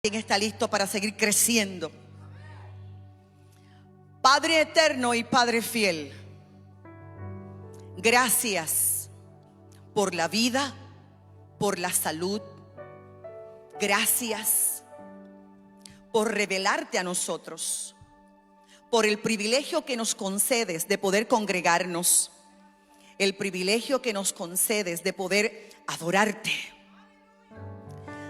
¿Quién está listo para seguir creciendo? Padre eterno y Padre fiel, gracias por la vida, por la salud. Gracias por revelarte a nosotros, por el privilegio que nos concedes de poder congregarnos, el privilegio que nos concedes de poder adorarte.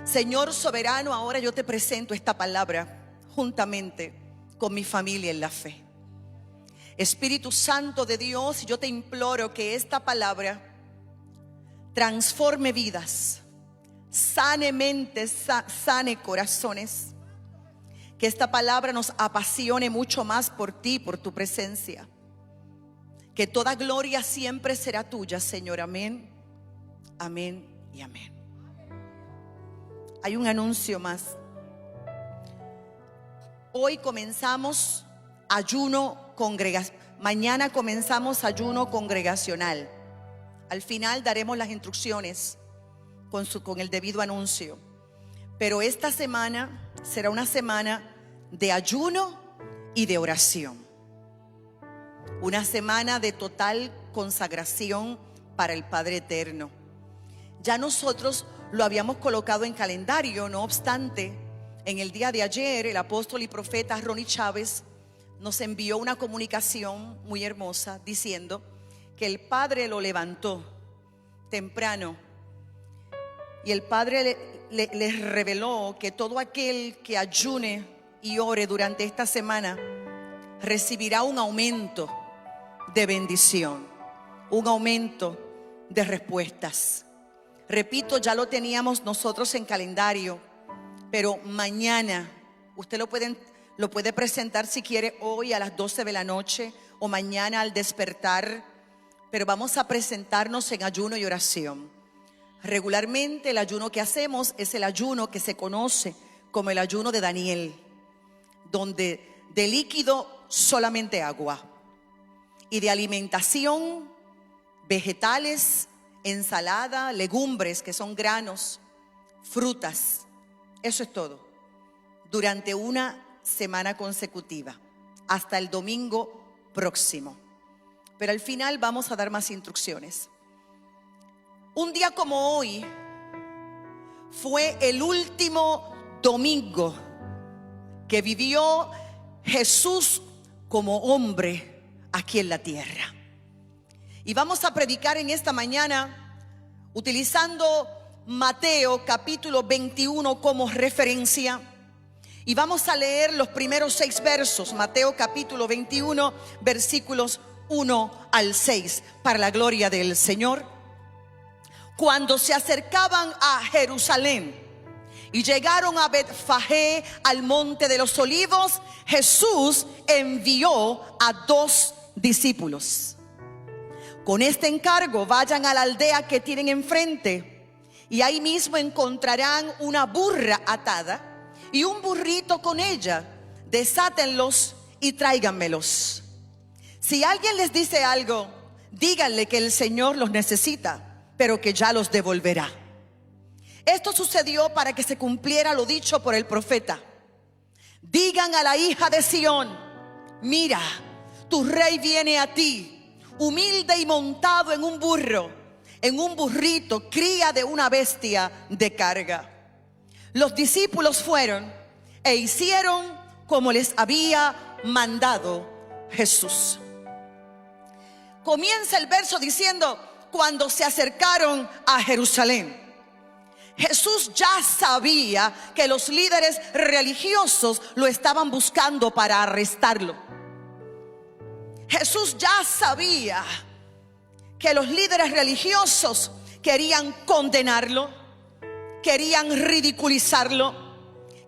Señor soberano, ahora yo te presento esta palabra juntamente con mi familia en la fe. Espíritu Santo de Dios, yo te imploro que esta palabra transforme vidas, sane mentes, sane corazones. Que esta palabra nos apasione mucho más por ti, por tu presencia. Que toda gloria siempre será tuya, Señor. Amén, amén y amén. Hay un anuncio más. Hoy comenzamos ayuno congregacional. Mañana comenzamos ayuno congregacional. Al final daremos las instrucciones con el debido anuncio. Pero esta semana será una semana de ayuno y de oración. Una semana de total consagración para el Padre Eterno. Ya nosotros lo habíamos colocado en calendario, no obstante, en el día de ayer el apóstol y profeta Ronnie Chávez nos envió una comunicación muy hermosa diciendo que el Padre lo levantó temprano y el Padre les reveló que todo aquel que ayune y ore durante esta semana recibirá un aumento de bendición, un aumento de respuestas. Repito, ya lo teníamos nosotros en calendario, pero mañana usted lo puede presentar si quiere hoy a las 12 de la noche o mañana al despertar, pero vamos a presentarnos en ayuno y oración. Regularmente el ayuno que hacemos es el ayuno que se conoce como el ayuno de Daniel, donde de líquido solamente agua y de alimentación, vegetales, ensalada, legumbres que son granos, frutas. Eso es todo. Durante una semana consecutiva, hasta el domingo próximo. Pero al final vamos a dar más instrucciones. Un día como hoy fue el último domingo que vivió Jesús como hombre aquí en la tierra. Y vamos a predicar en esta mañana utilizando Mateo capítulo 21 como referencia. Y vamos a leer los primeros 6 versos. Mateo capítulo 21 versículos 1 al 6 para la gloria del Señor. Cuando se acercaban a Jerusalén y llegaron a Betfagé, al monte de los olivos, Jesús envió a 2 discípulos. Con este encargo, vayan a la aldea que tienen enfrente y ahí mismo encontrarán una burra atada y un burrito con ella. Desátenlos y tráiganmelos. Si alguien les dice algo, díganle que el Señor los necesita, pero que ya los devolverá. Esto sucedió para que se cumpliera lo dicho por el profeta. Digan a la hija de Sión: mira, tu rey viene a ti, humilde y montado en un burro, en un burrito, cría de una bestia de carga. Los discípulos fueron e hicieron como les había mandado Jesús. Comienza el verso diciendo: cuando se acercaron a Jerusalén. Jesús ya sabía que los líderes religiosos lo estaban buscando para arrestarlo. Jesús ya sabía que los líderes religiosos querían condenarlo, querían ridiculizarlo,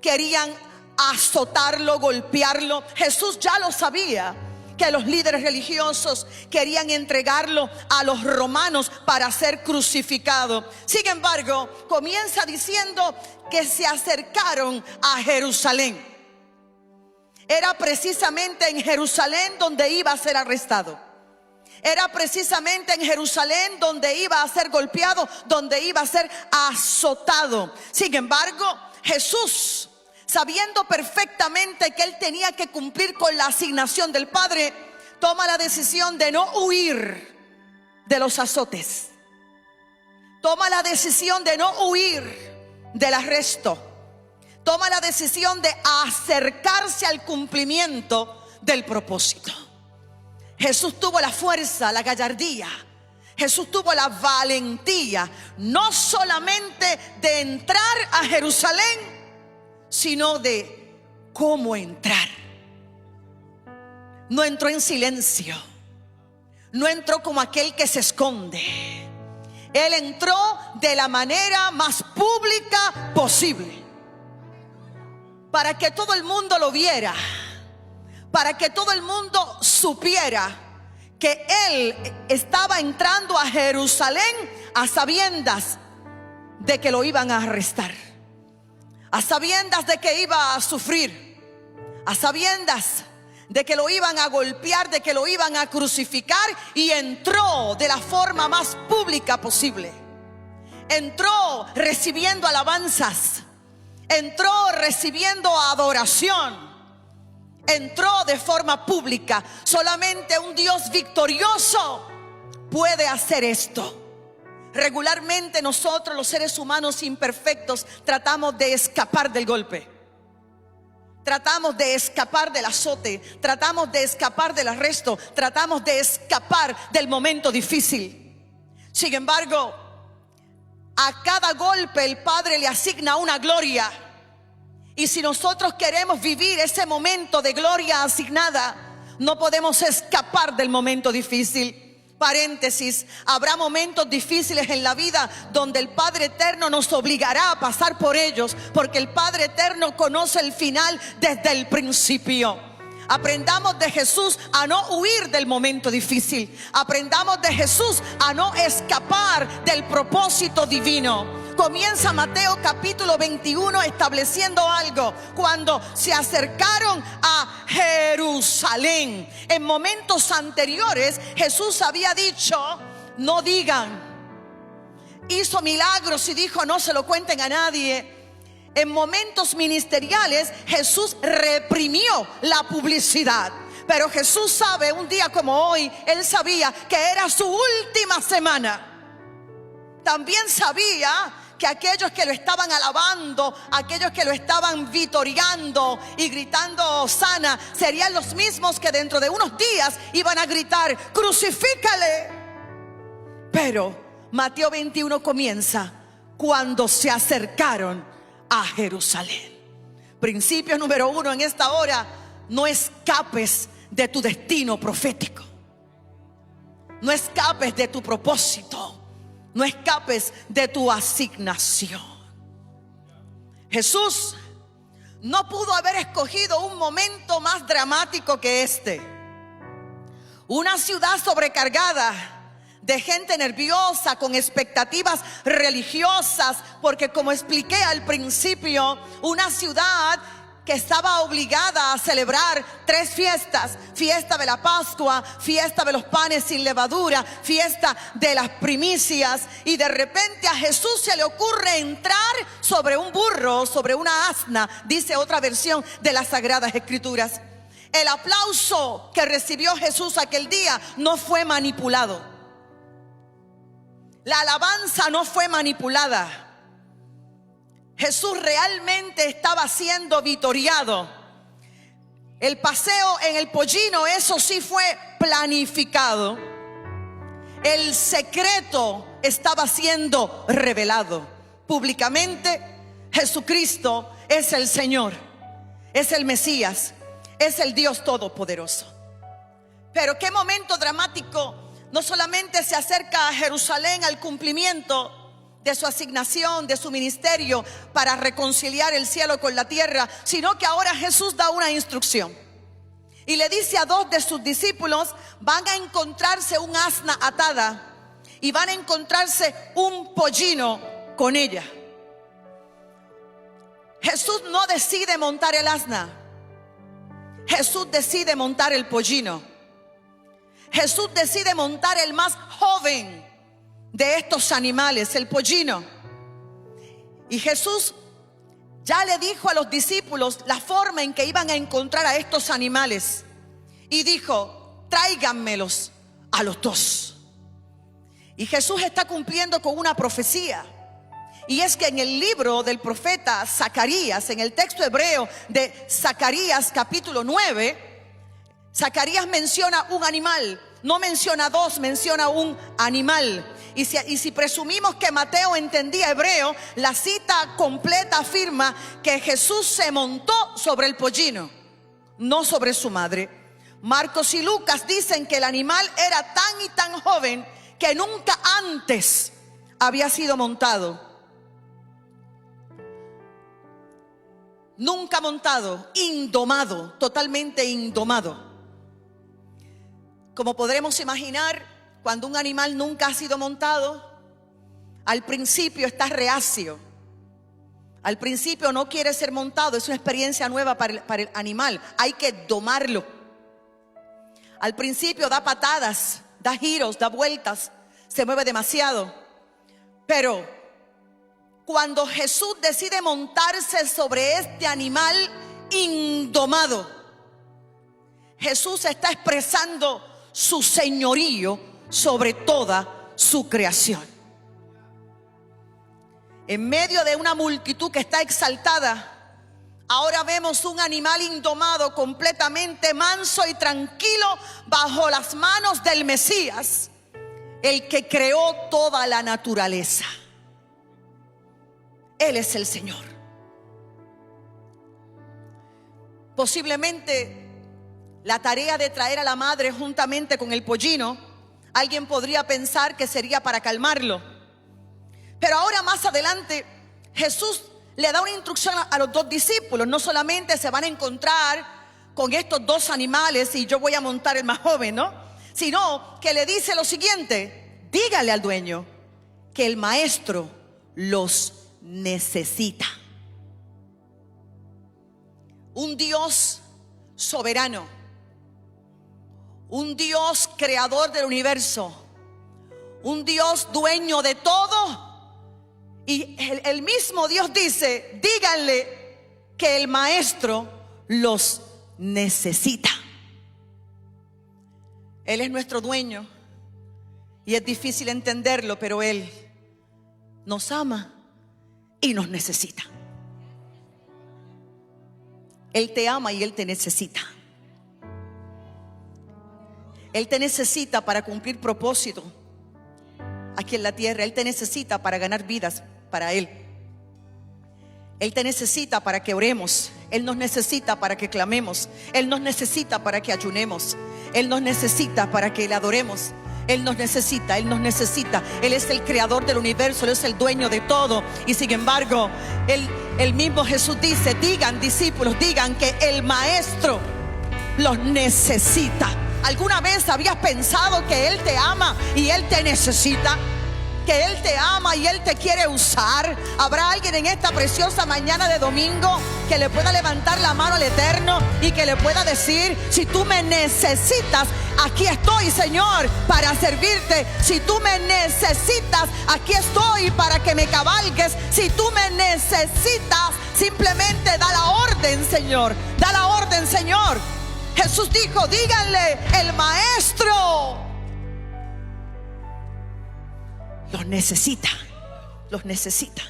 querían azotarlo, golpearlo. Jesús ya lo sabía, que los líderes religiosos querían entregarlo a los romanos para ser crucificado. Sin embargo, comienza diciendo que se acercaron a Jerusalén. Era precisamente en Jerusalén donde iba a ser arrestado. Era precisamente en Jerusalén donde iba a ser golpeado, donde iba a ser azotado. Sin embargo, Jesús sabiendo perfectamente que él tenía que cumplir con la asignación del Padre, toma la decisión de no huir de los azotes. Toma la decisión de no huir del arresto. Toma la decisión de acercarse al cumplimiento del propósito. Jesús tuvo la fuerza, la gallardía. Jesús tuvo la valentía, no solamente de entrar a Jerusalén, sino de cómo entrar. No entró en silencio. No entró como aquel que se esconde. Él entró de la manera más pública posible, para que todo el mundo lo viera, para que todo el mundo supiera que él estaba entrando a Jerusalén a sabiendas de que lo iban a arrestar, a sabiendas de que iba a sufrir, a sabiendas de que lo iban a golpear, de que lo iban a crucificar, y entró de la forma más pública posible. Entró recibiendo alabanzas, entró recibiendo adoración, entró de forma pública. Solamente un Dios victorioso puede hacer esto. Regularmente nosotros, los seres humanos imperfectos, tratamos de escapar del golpe, tratamos de escapar del azote, tratamos de escapar del arresto, tratamos de escapar del momento difícil. Sin embargo, a cada golpe el Padre le asigna una gloria. Y si nosotros queremos vivir ese momento de gloria asignada, no podemos escapar del momento difícil. Paréntesis, habrá momentos difíciles en la vida donde el Padre Eterno nos obligará a pasar por ellos, porque el Padre Eterno conoce el final desde el principio. Aprendamos de Jesús a no huir del momento difícil. Aprendamos de Jesús a no escapar del propósito divino. Comienza Mateo capítulo 21 estableciendo algo. Cuando se acercaron a Jerusalén, en momentos anteriores Jesús había dicho: no digan, hizo milagros y dijo: no se lo cuenten a nadie. En momentos ministeriales Jesús reprimió la publicidad. Pero Jesús sabe, un día como hoy, Él sabía que era su última semana. También sabía que aquellos que lo estaban alabando, aquellos que lo estaban vitoreando y gritando hosana, serían los mismos que dentro de unos días iban a gritar: crucifícale. Pero Mateo 21 comienza: cuando se acercaron a Jerusalén. Principio número 1 en esta hora: no escapes de tu destino profético. No escapes de tu propósito. No escapes de tu asignación. Jesús no pudo haber escogido un momento más dramático que este. Una ciudad sobrecargada de gente nerviosa, con expectativas religiosas, porque como expliqué al principio, una ciudad que estaba obligada a celebrar 3 fiestas: fiesta de la Pascua, fiesta de los panes sin levadura, fiesta de las primicias. Y de repente a Jesús se le ocurre entrar sobre un burro, sobre una asna, dice otra versión de las Sagradas Escrituras. El aplauso que recibió Jesús aquel día no fue manipulado. La alabanza no fue manipulada. Jesús realmente estaba siendo vitoreado. El paseo en el pollino, eso sí fue planificado. El secreto estaba siendo revelado públicamente. Jesucristo es el Señor, es el Mesías, es el Dios Todopoderoso. Pero qué momento dramático. No solamente se acerca a Jerusalén al cumplimiento de su asignación, de su ministerio para reconciliar el cielo con la tierra, sino que ahora Jesús da una instrucción y le dice a 2 de sus discípulos: van a encontrarse un asna atada y van a encontrarse un pollino con ella. Jesús no decide montar el asna, Jesús decide montar el pollino. Jesús decide montar el más joven de estos animales, el pollino. Y Jesús ya le dijo a los discípulos la forma en que iban a encontrar a estos animales. Y dijo: tráiganmelos a los dos. Y Jesús está cumpliendo con una profecía. Y es que en el libro del profeta Zacarías, en el texto hebreo de Zacarías capítulo 9, Zacarías menciona un animal. No menciona dos, menciona un animal. Y si presumimos que Mateo entendía hebreo, la cita completa afirma que Jesús se montó sobre el pollino, no sobre su madre. Marcos y Lucas dicen que el animal era tan y tan joven que nunca antes había sido montado. Nunca montado, indomado, totalmente indomado. Como podremos imaginar, cuando un animal nunca ha sido montado, al principio está reacio. Al principio no quiere ser montado, es una experiencia nueva para el animal. Hay que domarlo. Al principio da patadas, da giros, da vueltas, se mueve demasiado. Pero cuando Jesús decide montarse sobre este animal indomado, Jesús está expresando su señorío sobre toda su creación. En medio de una multitud que está exaltada, ahora vemos un animal indomado, completamente manso y tranquilo, bajo las manos del Mesías, el que creó toda la naturaleza. Él es el Señor. Posiblemente la tarea de traer a la madre juntamente con el pollino, alguien podría pensar que sería para calmarlo. Pero ahora más adelante Jesús le da una instrucción a los dos discípulos. No solamente se van a encontrar con estos dos animales y yo voy a montar el más joven, ¿no? Sino que le dice lo siguiente: dígale al dueño que el maestro los necesita. Un Dios soberano, un Dios creador del universo, un Dios dueño de todo. Y el mismo Dios dice: díganle que el maestro los necesita. Él es nuestro dueño y es difícil entenderlo, pero Él nos ama y nos necesita. Él te ama y Él te necesita. Él te necesita para cumplir propósito aquí en la tierra. Él te necesita para ganar vidas para Él. Él te necesita para que oremos. Él nos necesita para que clamemos. Él nos necesita para que ayunemos. Él nos necesita para que le adoremos. Él nos necesita, Él nos necesita. Él es el creador del universo, Él es el dueño de todo. Y sin embargo, el mismo Jesús dice: digan, discípulos, digan que el maestro los necesita. ¿Alguna vez habías pensado que Él te ama y Él te necesita? Que Él te ama y Él te quiere usar. ¿Habrá alguien en esta preciosa mañana de domingo que le pueda levantar la mano al Eterno y que le pueda decir: si tú me necesitas, aquí estoy, Señor, para servirte? Si tú me necesitas, aquí estoy para que me cabalgues. Si tú me necesitas, simplemente da la orden, Señor. Da la orden, Señor. Jesús dijo: díganle, el maestro los necesita, los necesita.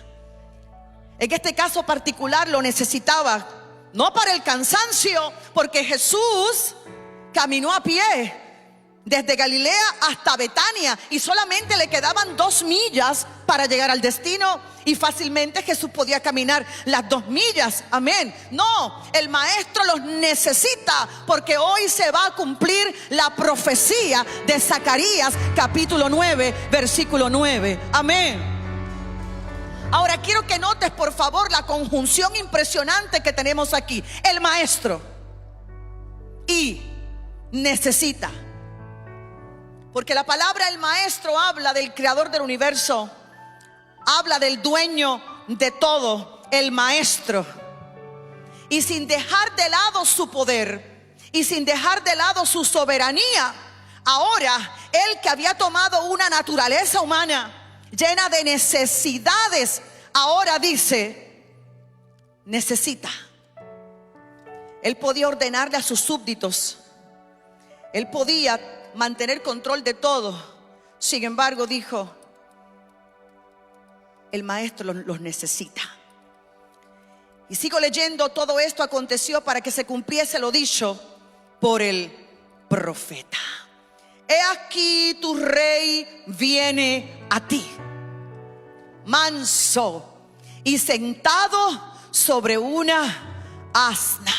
En este caso particular lo necesitaba, no para el cansancio, porque Jesús caminó a pie desde Galilea hasta Betania y solamente le quedaban 2 millas para llegar al destino, y fácilmente Jesús podía caminar las 2 millas. Amén. No, el maestro los necesita porque hoy se va a cumplir la profecía de Zacarías capítulo 9 versículo 9. Amén. Ahora quiero que notes por favor la conjunción impresionante que tenemos aquí: el maestro y necesita. Porque la palabra el maestro habla del creador del universo, habla del dueño de todo, el maestro. Y sin dejar de lado su poder y sin dejar de lado su soberanía, ahora él, que había tomado una naturaleza humana llena de necesidades, ahora dice: necesita. Él podía ordenarle a sus súbditos, él podía mantener control de todo. Sin embargo, dijo: el maestro los necesita. Y sigo leyendo: todo esto aconteció para que se cumpliese lo dicho por el profeta: he aquí tu rey viene a ti, manso y sentado sobre una asna.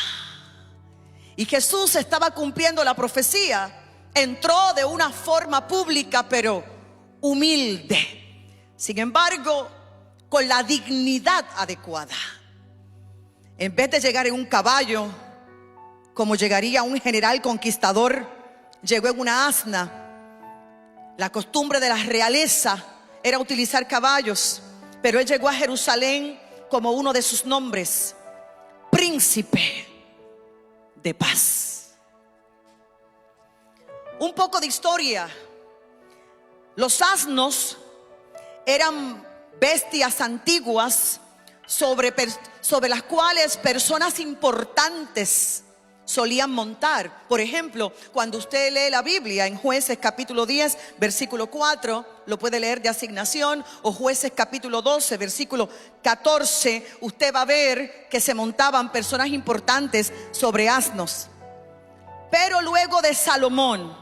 Y Jesús estaba cumpliendo la profecía. Entró de una forma pública, pero humilde. Sin embargo, con la dignidad adecuada. En vez de llegar en un caballo, como llegaría un general conquistador, llegó en una asna. La costumbre de la realeza era utilizar caballos, pero él llegó a Jerusalén como uno de sus nombres: príncipe de paz. Un poco de historia. Los asnos eran bestias antiguas sobre las cuales personas importantes solían montar. Por ejemplo, cuando usted lee la Biblia en Jueces capítulo 10 versículo 4, lo puede leer de asignación, o Jueces capítulo 12 versículo 14, usted va a ver que se montaban personas importantes sobre asnos. Pero luego de Salomón,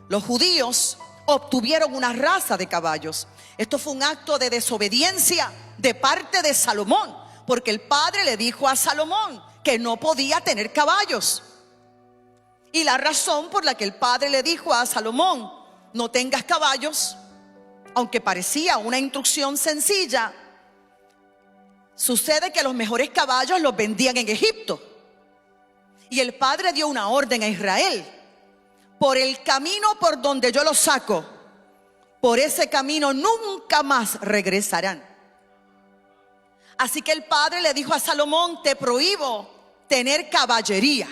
los judíos obtuvieron una raza de caballos. Esto fue un acto de desobediencia de parte de Salomón, porque el padre le dijo a Salomón que no podía tener caballos. Y la razón por la que el padre le dijo a Salomón: no tengas caballos, aunque parecía una instrucción sencilla, sucede que los mejores caballos los vendían en Egipto. Y el padre dio una orden a Israel: por el camino por donde yo los saco, por ese camino nunca más regresarán. Así que el padre le dijo a Salomón: te prohíbo tener caballería,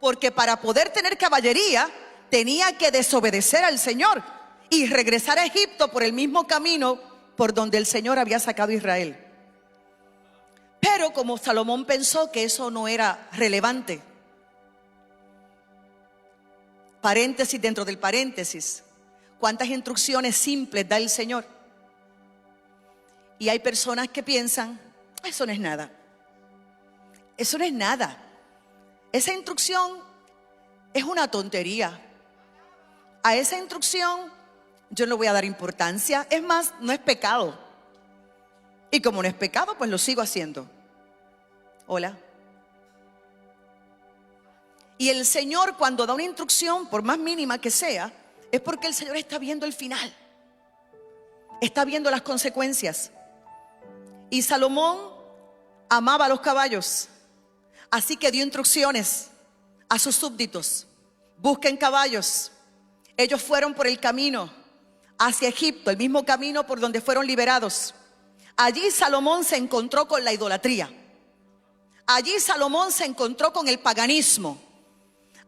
porque para poder tener caballería tenía que desobedecer al Señor y regresar a Egipto por el mismo camino por donde el Señor había sacado a Israel. Pero como Salomón pensó que eso no era relevante, paréntesis dentro del paréntesis, cuántas instrucciones simples da el Señor. Y hay personas que piensan: eso no es nada, eso no es nada, esa instrucción es una tontería, a esa instrucción yo no voy a dar importancia, es más, no es pecado, y como no es pecado, pues lo sigo haciendo. Hola. Y el Señor, cuando da una instrucción, por más mínima que sea, es porque el Señor está viendo el final, está viendo las consecuencias. Y Salomón amaba los caballos, así que dio instrucciones a sus súbditos: busquen caballos. Ellos fueron por el camino hacia Egipto, el mismo camino por donde fueron liberados. Allí Salomón se encontró con la idolatría. Allí Salomón se encontró con el paganismo.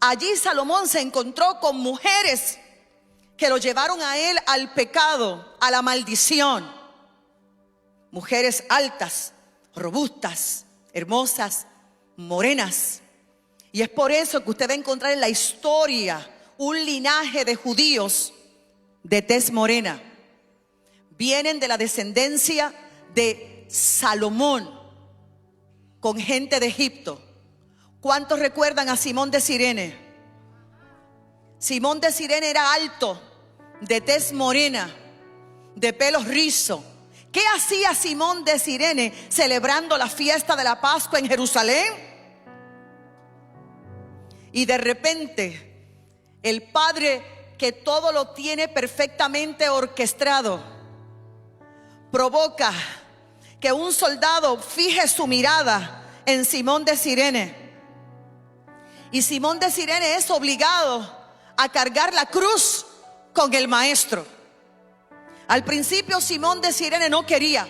Allí Salomón se encontró con mujeres que lo llevaron a él al pecado, a la maldición. Mujeres altas, robustas, hermosas, morenas. Y es por eso que usted va a encontrar en la historia un linaje de judíos de tez morena. Vienen de la descendencia de Salomón con gente de Egipto. ¿Cuántos recuerdan a Simón de Cirene? Simón de Cirene era alto, de tez morena, de pelos rizos. ¿Qué hacía Simón de Cirene celebrando la fiesta de la Pascua en Jerusalén? Y de repente, el Padre, que todo lo tiene perfectamente orquestado, provoca que un soldado fije su mirada en Simón de Cirene. Y Simón de Cirene es obligado a cargar la cruz con el maestro. Al principio Simón de Cirene no quería.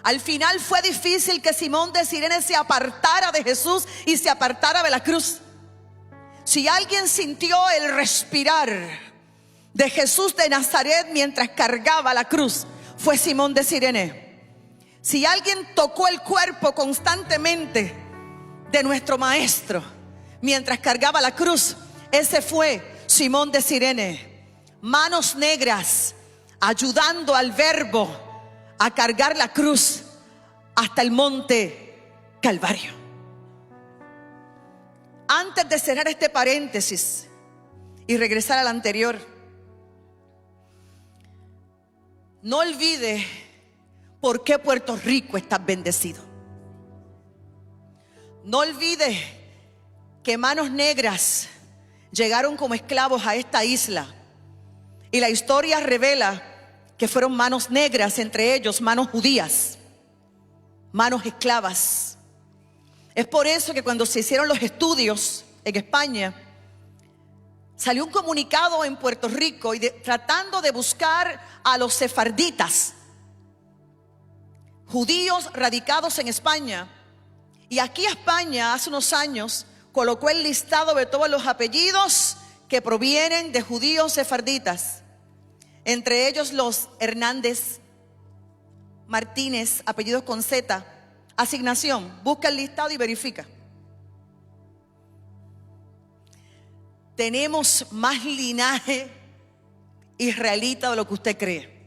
Al final fue difícil que Simón de Cirene se apartara de Jesús y se apartara de la cruz. Si alguien sintió el respirar de Jesús de Nazaret mientras cargaba la cruz, fue Simón de Cirene. Si alguien tocó el cuerpo constantemente de nuestro maestro mientras cargaba la cruz, ese fue Simón de Cirene. Manos negras ayudando al Verbo a cargar la cruz hasta el monte Calvario. Antes de cerrar este paréntesis y regresar al anterior, no olvide por qué Puerto Rico está bendecido. No olvide que manos negras llegaron como esclavos a esta isla, y la historia revela que fueron manos negras, entre ellos manos judías, manos esclavas. Es por eso que cuando se hicieron los estudios en España, salió un comunicado en Puerto Rico tratando de buscar a los sefarditas, judíos radicados en España. Y aquí España hace unos años colocó el listado de todos los apellidos que provienen de judíos sefarditas, entre ellos los Hernández, Martínez, apellidos con Z, asignación. Busca el listado y verifica. Tenemos más linaje israelita de lo que usted cree.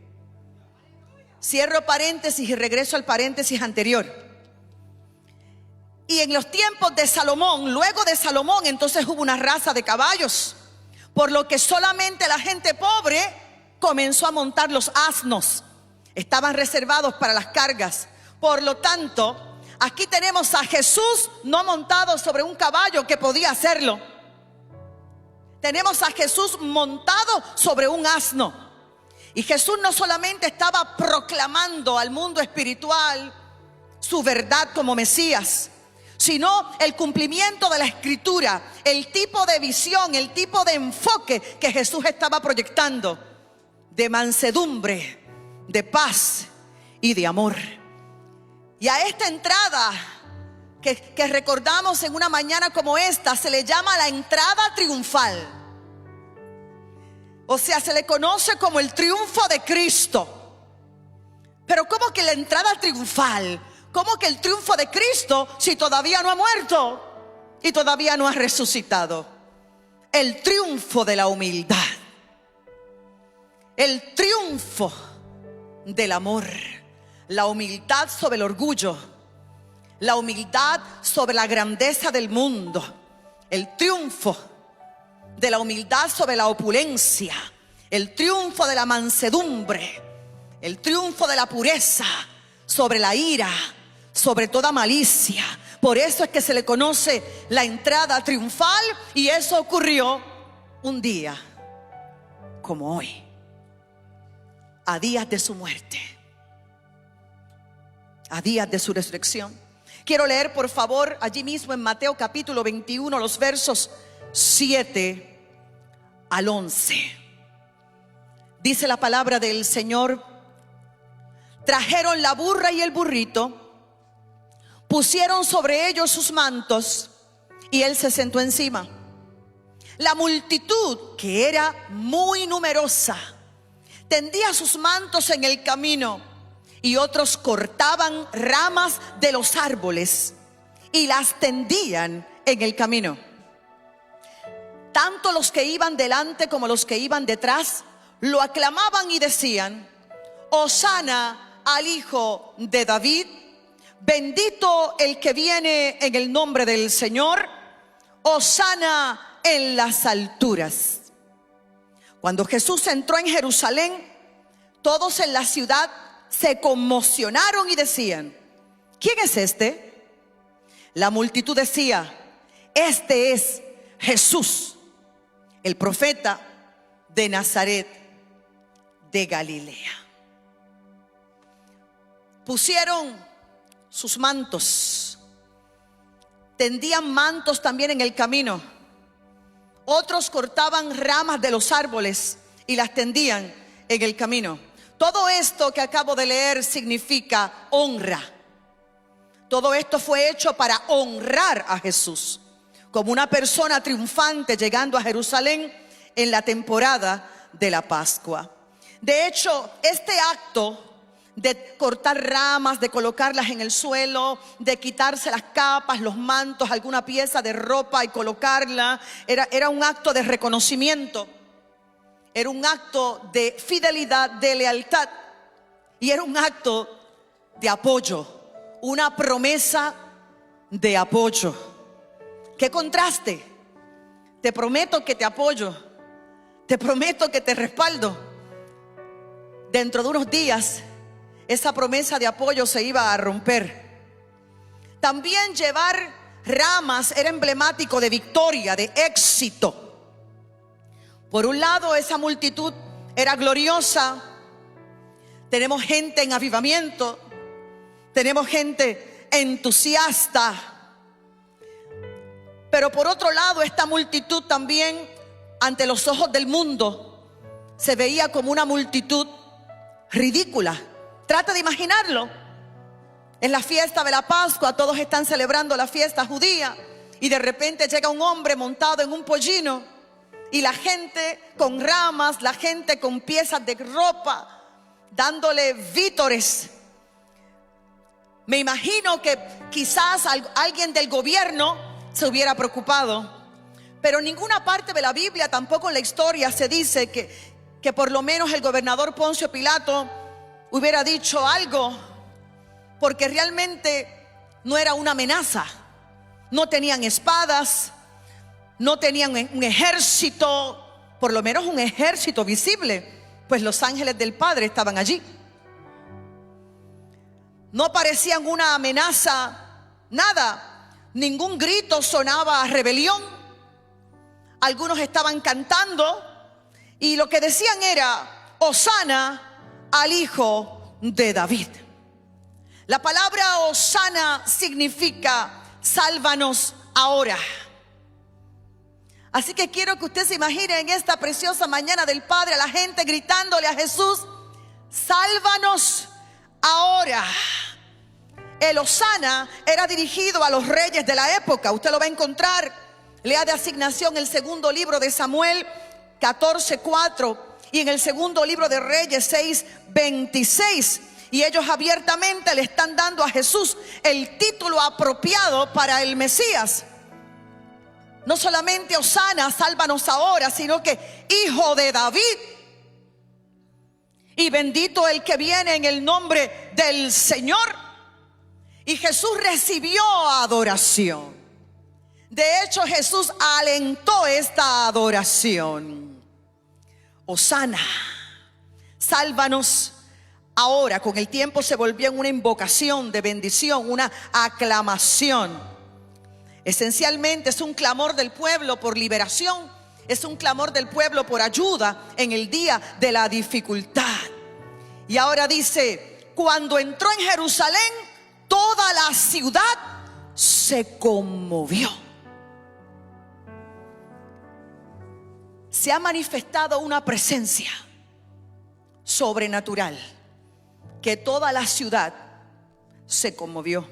Cierro paréntesis y regreso al paréntesis anterior. Y en los tiempos de Salomón, luego de Salomón, entonces hubo una raza de caballos, por lo que solamente la gente pobre comenzó a montar los asnos. Estaban reservados para las cargas. Por lo tanto, aquí tenemos a Jesús no montado sobre un caballo, que podía hacerlo. Tenemos a Jesús montado sobre un asno. Y Jesús no solamente estaba proclamando al mundo espiritual su verdad como Mesías, sino el cumplimiento de la Escritura, el tipo de visión, el tipo de enfoque que Jesús estaba proyectando, de mansedumbre, de paz y de amor. Y a esta entrada que recordamos en una mañana como esta, se le llama la entrada triunfal. O sea, se le conoce como el triunfo de Cristo. Pero ¿cómo que la entrada triunfal? ¿Cómo que el triunfo de Cristo si todavía no ha muerto y todavía no ha resucitado? El triunfo de la humildad, el triunfo del amor, la humildad sobre el orgullo, la humildad sobre la grandeza del mundo, el triunfo de la humildad sobre la opulencia, el triunfo de la mansedumbre, el triunfo de la pureza sobre la ira, sobre toda malicia. Por eso es que se le conoce la entrada triunfal, y eso ocurrió un día como hoy, a días de su muerte, a días de su resurrección. Quiero leer, por favor, allí mismo en Mateo capítulo 21, los versos 7 al 11. Dice la palabra del Señor: trajeron la burra y el burrito, pusieron sobre ellos sus mantos, y él se sentó encima. La multitud, que era muy numerosa, tendía sus mantos en el camino, y otros cortaban ramas de los árboles y las tendían en el camino. Tanto los que iban delante como los que iban detrás lo aclamaban y decían: Hosana al Hijo de David, bendito el que viene en el nombre del Señor, Hosana en las alturas. Cuando Jesús entró en Jerusalén, todos en la ciudad se conmocionaron y decían: ¿quién es este? La multitud decía: este es Jesús, el profeta de Nazaret de Galilea. Pusieron sus mantos, tendían mantos también en el camino. Otros cortaban ramas de los árboles y las tendían en el camino. Todo esto que acabo de leer significa honra. Todo esto fue hecho para honrar a Jesús como una persona triunfante llegando a Jerusalén en la temporada de la Pascua. De hecho, este acto de cortar ramas, de colocarlas en el suelo, de quitarse las capas, los mantos, alguna pieza de ropa y colocarla. Era un acto de reconocimiento, era un acto de fidelidad, de lealtad, y era un acto de apoyo, una promesa de apoyo. ¡Qué contraste! Te prometo que te apoyo, te prometo que te respaldo. Dentro de unos días esa promesa de apoyo se iba a romper. También llevar ramas era emblemático de victoria, de éxito. Por un lado, esa multitud era gloriosa. Tenemos gente en avivamiento, tenemos gente entusiasta. Pero por otro lado, esta multitud también, ante los ojos del mundo, se veía como una multitud ridícula. Trata de imaginarlo. Es la fiesta de la Pascua, todos están celebrando la fiesta judía, y de repente llega un hombre montado en un pollino, y la gente con ramas, la gente con piezas de ropa, dándole vítores. Me imagino que quizás alguien del gobierno se hubiera preocupado, pero en ninguna parte de la Biblia, tampoco en la historia, se dice que por lo menos el gobernador Poncio Pilato hubiera dicho algo, porque realmente no era una amenaza. No tenían espadas, no tenían un ejército, por lo menos un ejército visible, pues los ángeles del Padre estaban allí. No parecían una amenaza, nada, ningún grito sonaba a rebelión. Algunos estaban cantando y lo que decían era: Hosana al Hijo de David. La palabra Hosana significa sálvanos ahora. Así que quiero que usted se imagine en esta preciosa mañana del Padre a la gente gritándole a Jesús: sálvanos ahora. El Hosana era dirigido a los reyes de la época. Usted lo va a encontrar, lea de asignación el segundo libro de Samuel 14:4 y en el segundo libro de Reyes 6:26. Y ellos abiertamente le están dando a Jesús el título apropiado para el Mesías. No solamente Hosana, sálvanos ahora, sino que Hijo de David. Y bendito el que viene en el nombre del Señor. Y Jesús recibió adoración. De hecho, Jesús alentó esta adoración. Hosana, sálvanos ahora. Con el tiempo se volvió en una invocación de bendición, una aclamación. Esencialmente es un clamor del pueblo por liberación, es un clamor del pueblo por ayuda en el día de la dificultad. Y ahora dice: cuando entró en Jerusalén, toda la ciudad se conmovió. Se ha manifestado una presencia sobrenatural que toda la ciudad se conmovió.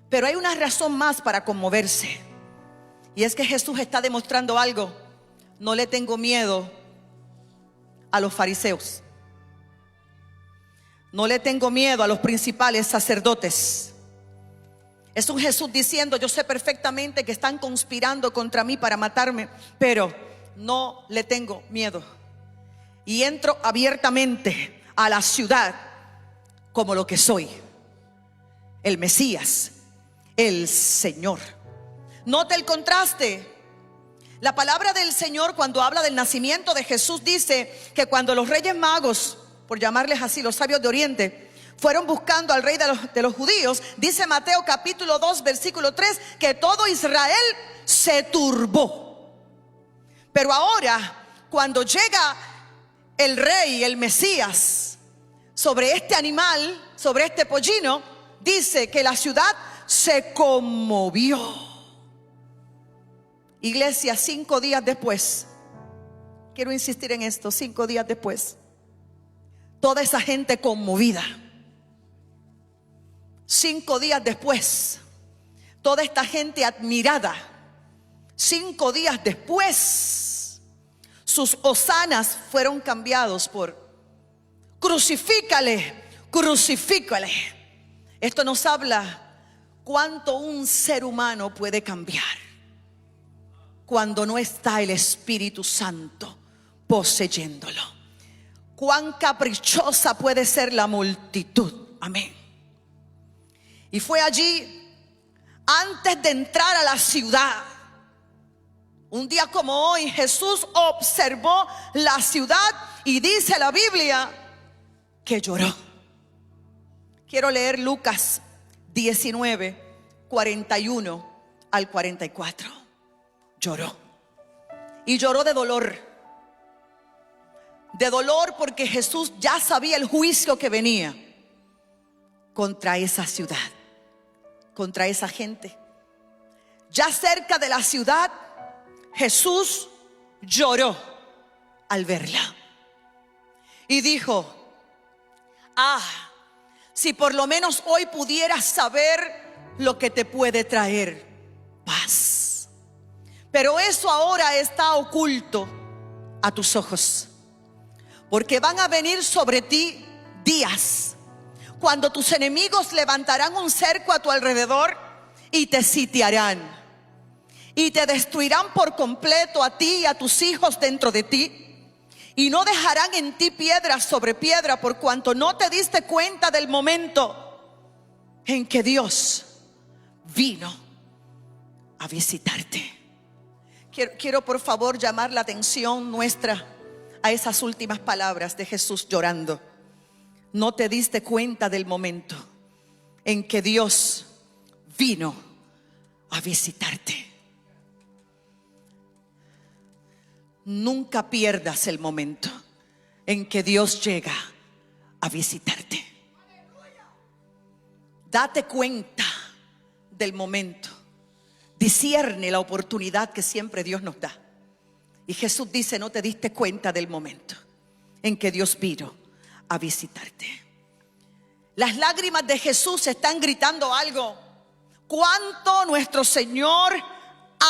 Pero hay una razón más para conmoverse, y es que Jesús está demostrando algo. No le tengo miedo a los fariseos, no le tengo miedo a los principales sacerdotes. Es un Jesús diciendo: yo sé perfectamente que están conspirando contra mí para matarme, pero no le tengo miedo. Y entro abiertamente a la ciudad como lo que soy: el Mesías, el Señor. Note el contraste. La palabra del Señor, cuando habla del nacimiento de Jesús, dice que cuando los reyes magos, por llamarles así, los sabios de Oriente, fueron buscando al rey de los judíos, dice Mateo capítulo 2 versículo 3, que todo Israel se turbó. Pero ahora, cuando llega el rey, el Mesías, sobre este animal, sobre este pollino, dice que la ciudad se conmovió. Iglesia, 5 días después, quiero insistir en esto, 5 días después, toda esa gente conmovida. 5 días después, toda esta gente admirada. 5 días después, sus hosanas fueron cambiados por: crucifícale, crucifícale. Esto nos habla cuánto un ser humano puede cambiar cuando no está el Espíritu Santo poseyéndolo. Cuán caprichosa puede ser la multitud. Amén. Y fue allí, antes de entrar a la ciudad, un día como hoy, Jesús observó la ciudad y dice la Biblia que lloró. Quiero leer Lucas 19, 41 al 44. Lloró. Y lloró de dolor. De dolor porque Jesús ya sabía el juicio que venía contra esa ciudad, contra esa gente. Ya cerca de la ciudad, Jesús lloró al verla. Y dijo: si por lo menos hoy pudieras saber lo que te puede traer paz. Pero eso ahora está oculto a tus ojos. Porque van a venir sobre ti días cuando tus enemigos levantarán un cerco a tu alrededor y te sitiarán. Y te destruirán por completo a ti y a tus hijos dentro de ti. Y no dejarán en ti piedra sobre piedra, por cuanto no te diste cuenta del momento en que Dios vino a visitarte. Quiero por favor llamar la atención nuestra a esas últimas palabras de Jesús llorando. No te diste cuenta del momento en que Dios vino a visitarte. Nunca pierdas el momento en que Dios llega a visitarte. Date cuenta del momento. Discierne la oportunidad que siempre Dios nos da. Y Jesús dice: no te diste cuenta del momento en que Dios vino a visitarte. Las lágrimas de Jesús están gritando algo. Cuánto nuestro Señor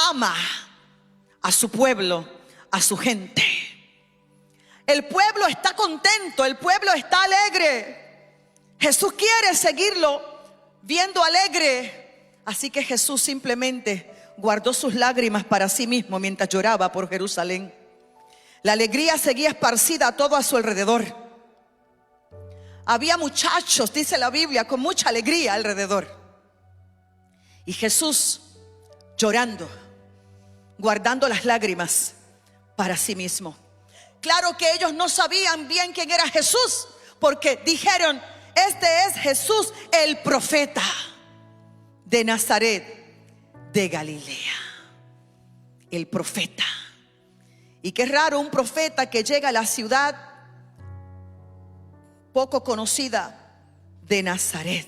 ama a su pueblo, a su gente. El pueblo está contento, el pueblo está alegre. Jesús quiere seguirlo viendo alegre. Así que Jesús simplemente guardó sus lágrimas para sí mismo mientras lloraba por Jerusalén. La alegría seguía esparcida todo a su alrededor. Había muchachos, dice la Biblia, con mucha alegría alrededor. Y Jesús llorando, guardando las lágrimas para sí mismo. Claro que ellos no sabían bien quién era Jesús, porque dijeron: este es Jesús, el profeta de Nazaret de Galilea. El profeta. Y qué raro, un profeta que llega a la ciudad poco conocida de Nazaret.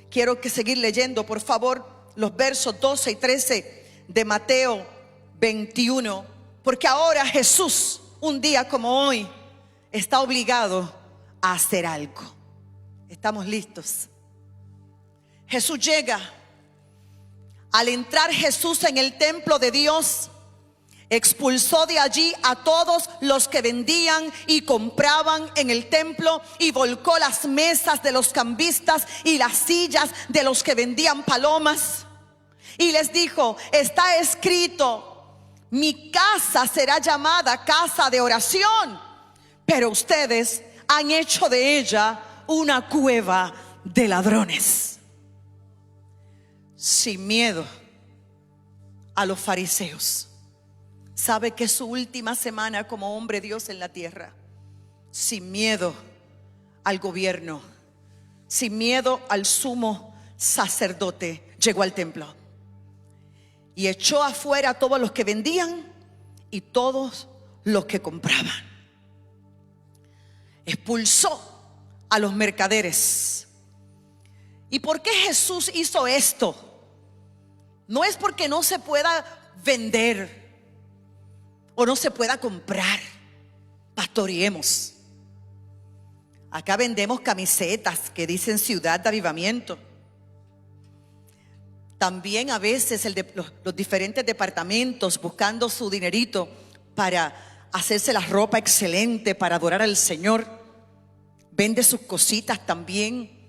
Quiero que seguir leyendo, por favor, los versos 12 y 13 de Mateo 21, porque ahora Jesús, un día como hoy, está obligado a hacer algo. ¿Estamos listos? Jesús llega. Al entrar Jesús en el templo de Dios, expulsó de allí a todos los que vendían y compraban en el templo y volcó las mesas de los cambistas y las sillas de los que vendían palomas. Y les dijo: está escrito, mi casa será llamada casa de oración, pero ustedes han hecho de ella una cueva de ladrones. Sin miedo a los fariseos. Sabe que es su última semana como hombre de Dios en la tierra. Sin miedo al gobierno, sin miedo al sumo sacerdote, llegó al templo y echó afuera a todos los que vendían y todos los que compraban. Expulsó a los mercaderes. ¿Y por qué Jesús hizo esto? No es porque no se pueda vender o no se pueda comprar. Pastoreemos. Acá vendemos camisetas que dicen Ciudad de Avivamiento. También a veces los diferentes departamentos buscando su dinerito para hacerse la ropa excelente para adorar al Señor. vende sus cositas también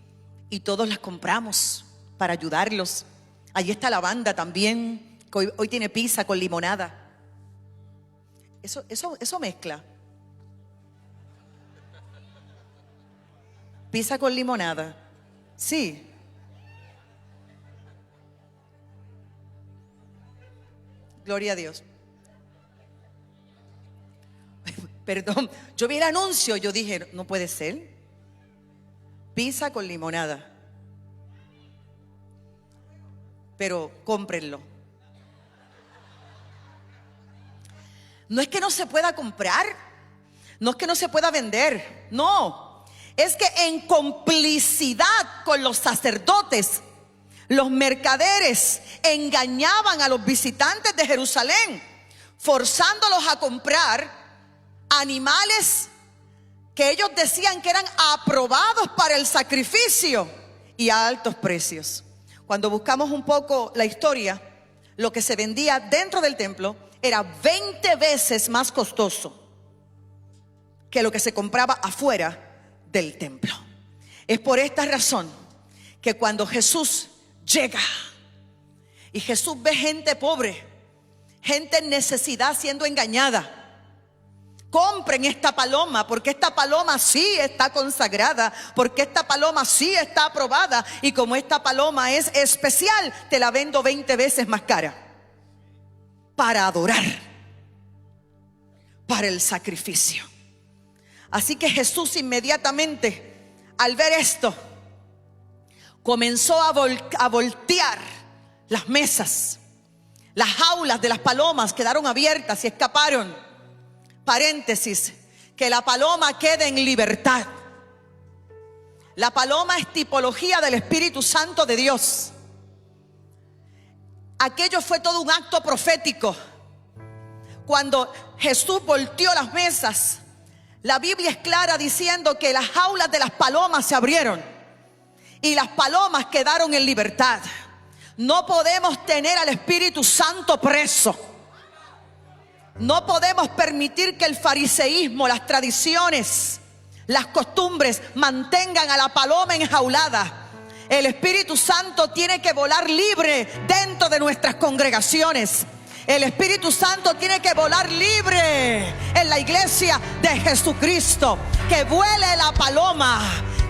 y todos las compramos para ayudarlos. Allí está la banda también, que hoy tiene pizza con limonada. Eso mezcla. Pizza con limonada. Sí. Gloria a Dios. Perdón, yo vi el anuncio, yo dije, no puede ser. Pizza con limonada. Pero cómprenlo. No es que no se pueda comprar, no es que no se pueda vender, no. Es que en complicidad con los sacerdotes, los mercaderes engañaban a los visitantes de Jerusalén, forzándolos a comprar animales que ellos decían que eran aprobados para el sacrificio y a altos precios. Cuando buscamos un poco la historia, lo que se vendía dentro del templo era 20 veces más costoso que lo que se compraba afuera del templo. Es por esta razón que cuando Jesús llega y Jesús ve gente pobre, gente en necesidad siendo engañada, compren esta paloma, porque esta paloma sí está consagrada, porque esta paloma sí está aprobada, y como esta paloma es especial, te la vendo 20 veces más cara para adorar, para el sacrificio. Así que Jesús inmediatamente, al ver esto, comenzó a voltear las mesas. Las jaulas de las palomas quedaron abiertas y escaparon. Paréntesis, que la paloma quede en libertad. La paloma es tipología del Espíritu Santo de Dios. Aquello fue todo un acto profético. Cuando Jesús volteó las mesas, la Biblia es clara diciendo que las jaulas de las palomas se abrieron y las palomas quedaron en libertad. No podemos tener al Espíritu Santo preso. No podemos permitir que el fariseísmo, las tradiciones, las costumbres mantengan a la paloma enjaulada. El Espíritu Santo tiene que volar libre dentro de nuestras congregaciones. El Espíritu Santo tiene que volar libre en la iglesia de Jesucristo. Que vuele la paloma,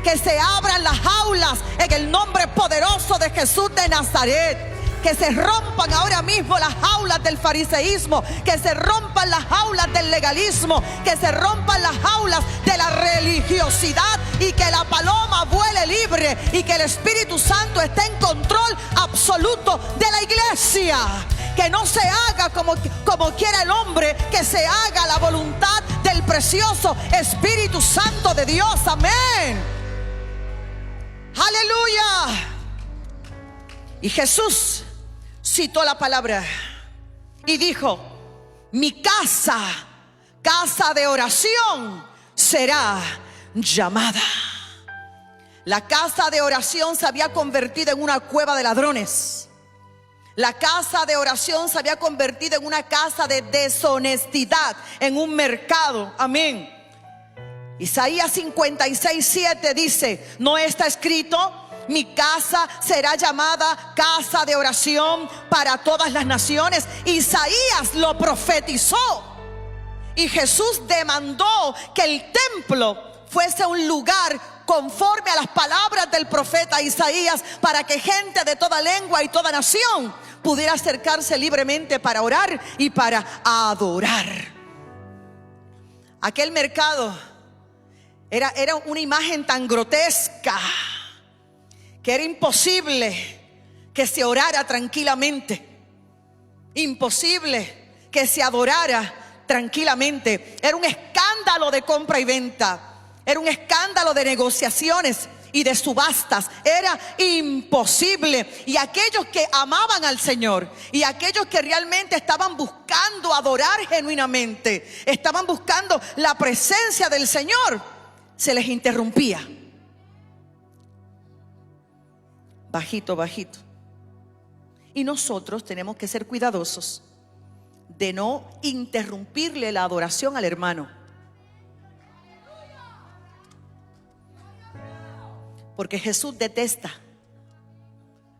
que se abran las jaulas en el nombre poderoso de Jesús de Nazaret. Que se rompan ahora mismo las jaulas del fariseísmo, que se rompan las jaulas del legalismo, que se rompan las jaulas de la religiosidad, y que la paloma vuele libre y que el Espíritu Santo esté en control absoluto de la iglesia. Que no se haga como quiera el hombre, que se haga la voluntad del precioso Espíritu Santo de Dios. Amén. Aleluya. Y Jesús citó la palabra y dijo: mi casa, casa de oración será llamada. La casa de oración se había convertido en una cueva de ladrones. La casa de oración se había convertido en una casa de deshonestidad, en un mercado. Amén. Isaías 56:7 dice: ¿no está escrito? Mi casa será llamada casa de oración para todas las naciones. Isaías lo profetizó. Y Jesús demandó que el templo fuese un lugar conforme a las palabras del profeta Isaías, para que gente de toda lengua y toda nación pudiera acercarse libremente para orar y para adorar. Aquel mercado era una imagen tan grotesca que era imposible que se orara tranquilamente, imposible que se adorara tranquilamente. Era un escándalo de compra y venta, era un escándalo de negociaciones y de subastas. Era imposible. Y aquellos que amaban al Señor, y aquellos que realmente estaban buscando adorar genuinamente, estaban buscando la presencia del Señor, se les interrumpía. Bajito, bajito. Y nosotros tenemos que ser cuidadosos de no interrumpirle la adoración al hermano. Porque Jesús detesta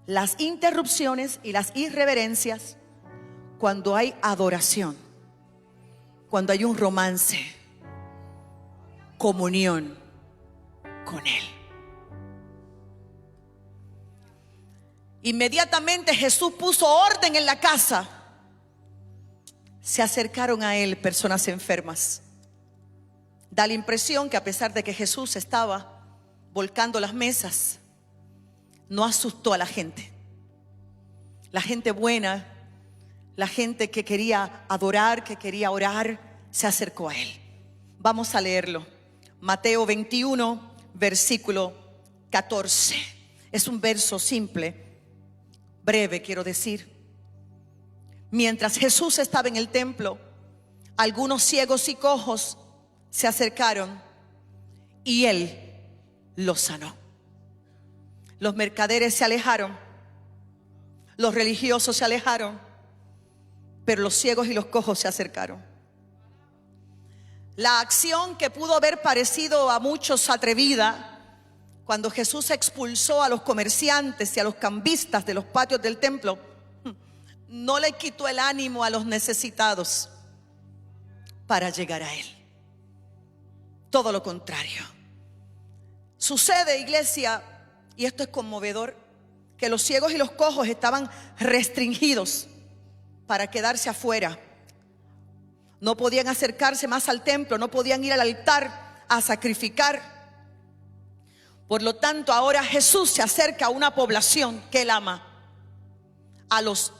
las interrupciones y las irreverencias cuando hay adoración, cuando hay un romance, comunión con Él. Inmediatamente Jesús puso orden en la casa. Se acercaron a Él personas enfermas. Da la impresión que a pesar de que Jesús estaba volcando las mesas, no asustó a la gente. La gente buena, la gente que quería adorar, que quería orar, se acercó a Él. Vamos a leerlo. Mateo 21, versículo 14. Es un verso simple, breve, quiero decir. Mientras Jesús estaba en el templo, algunos ciegos y cojos se acercaron y Él los sanó. Los mercaderes se alejaron, los religiosos se alejaron, pero los ciegos y los cojos se acercaron. La acción que pudo haber parecido a muchos atrevida, cuando Jesús expulsó a los comerciantes y a los cambistas de los patios del templo, no le quitó el ánimo a los necesitados para llegar a Él. Todo lo contrario. Sucede, iglesia, y esto es conmovedor, que los ciegos y los cojos estaban restringidos para quedarse afuera. No podían acercarse más al templo, no podían ir al altar a sacrificar. Por lo tanto, ahora Jesús se acerca a una población que Él ama, a los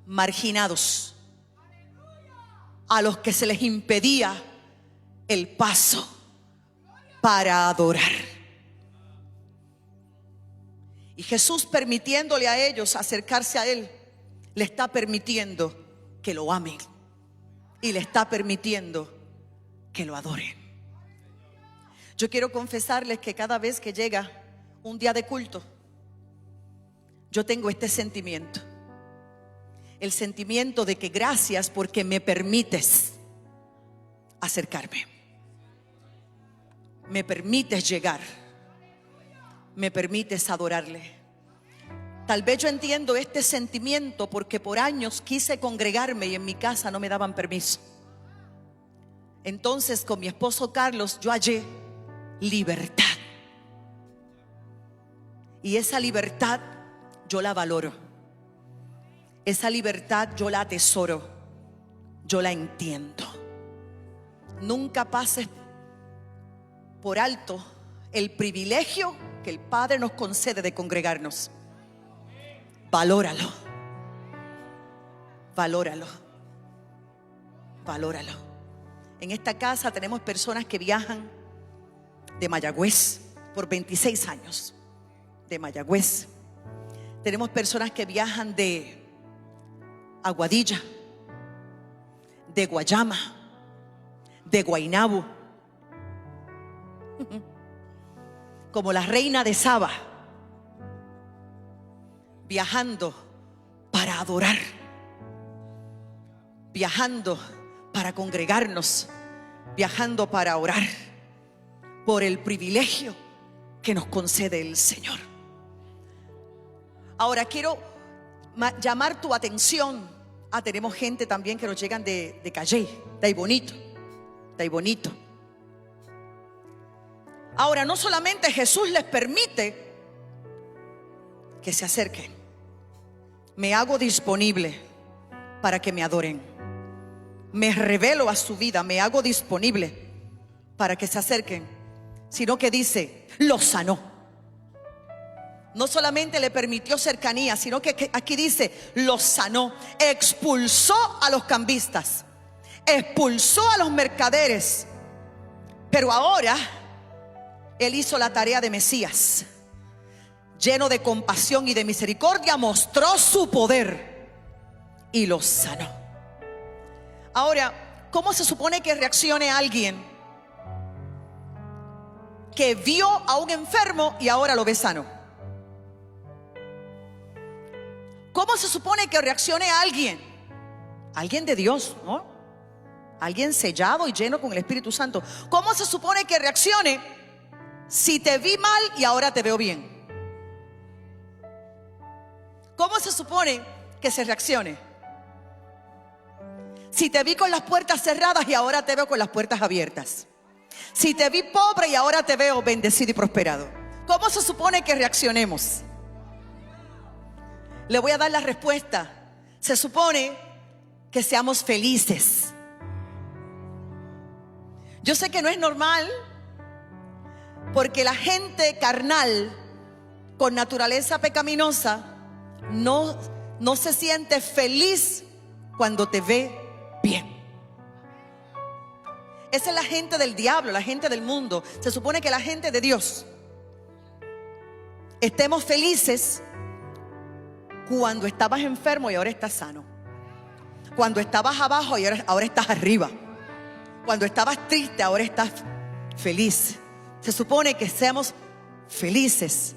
marginados, a los que se les impedía el paso para adorar. Y Jesús, permitiéndole a ellos acercarse a Él, le está permitiendo que lo amen y le está permitiendo que lo adoren. Yo quiero confesarles que cada vez que llega un día de culto, yo tengo este sentimiento. El sentimiento de que gracias porque me permites acercarme. Me permites llegar. Me permites adorarle. Tal vez yo entiendo este sentimiento porque por años quise congregarme y en mi casa no me daban permiso. Entonces con mi esposo Carlos yo hallé libertad. Y esa libertad yo la valoro. Esa libertad yo la atesoro. Yo la entiendo. Nunca pases por alto el privilegio que el Padre nos concede de congregarnos. Valóralo. Valóralo. Valóralo. En esta casa tenemos personas que viajan de Mayagüez por 26 años. De Mayagüez. Tenemos personas que viajan de Aguadilla, de Guayama, de Guaynabo, como la reina de Saba, viajando para adorar, viajando para congregarnos, viajando para orar, por el privilegio que nos concede el Señor. Ahora quiero llamar tu atención. Tenemos gente también que nos llegan de Calle, de ahí bonito, de ahí bonito. Ahora, no solamente Jesús les permite que se acerquen, me hago disponible para que me adoren. Me revelo a su vida, me hago disponible para que se acerquen, sino que dice, los sanó. No solamente le permitió cercanía, sino que aquí dice, los sanó. Expulsó a los cambistas, expulsó a los mercaderes. Pero ahora Él hizo la tarea de Mesías. Lleno de compasión y de misericordia, mostró su poder y los sanó. Ahora, ¿cómo se supone que reaccione alguien que vio a un enfermo y ahora lo ve sano? ¿Cómo se supone que reaccione alguien? Alguien de Dios, ¿no? Alguien sellado y lleno con el Espíritu Santo. ¿Cómo se supone que reaccione Si te vi mal y ahora te veo bien. ¿Cómo se supone que se reaccione? Si te vi con las puertas cerradas y ahora te veo con las puertas abiertas. Si te vi pobre y ahora te veo bendecido y prosperado. ¿Cómo se supone que reaccionemos? Le voy a dar la respuesta. Se supone que seamos felices. Yo sé que no es normal, porque la gente carnal con naturaleza pecaminosa no se siente feliz cuando te ve bien. Esa es la gente del diablo, la gente del mundo. Se supone que la gente de Dios estemos felices cuando estabas enfermo y ahora estás sano. Cuando estabas abajo y ahora estás arriba. Cuando estabas triste, ahora estás feliz. Se supone que seamos felices.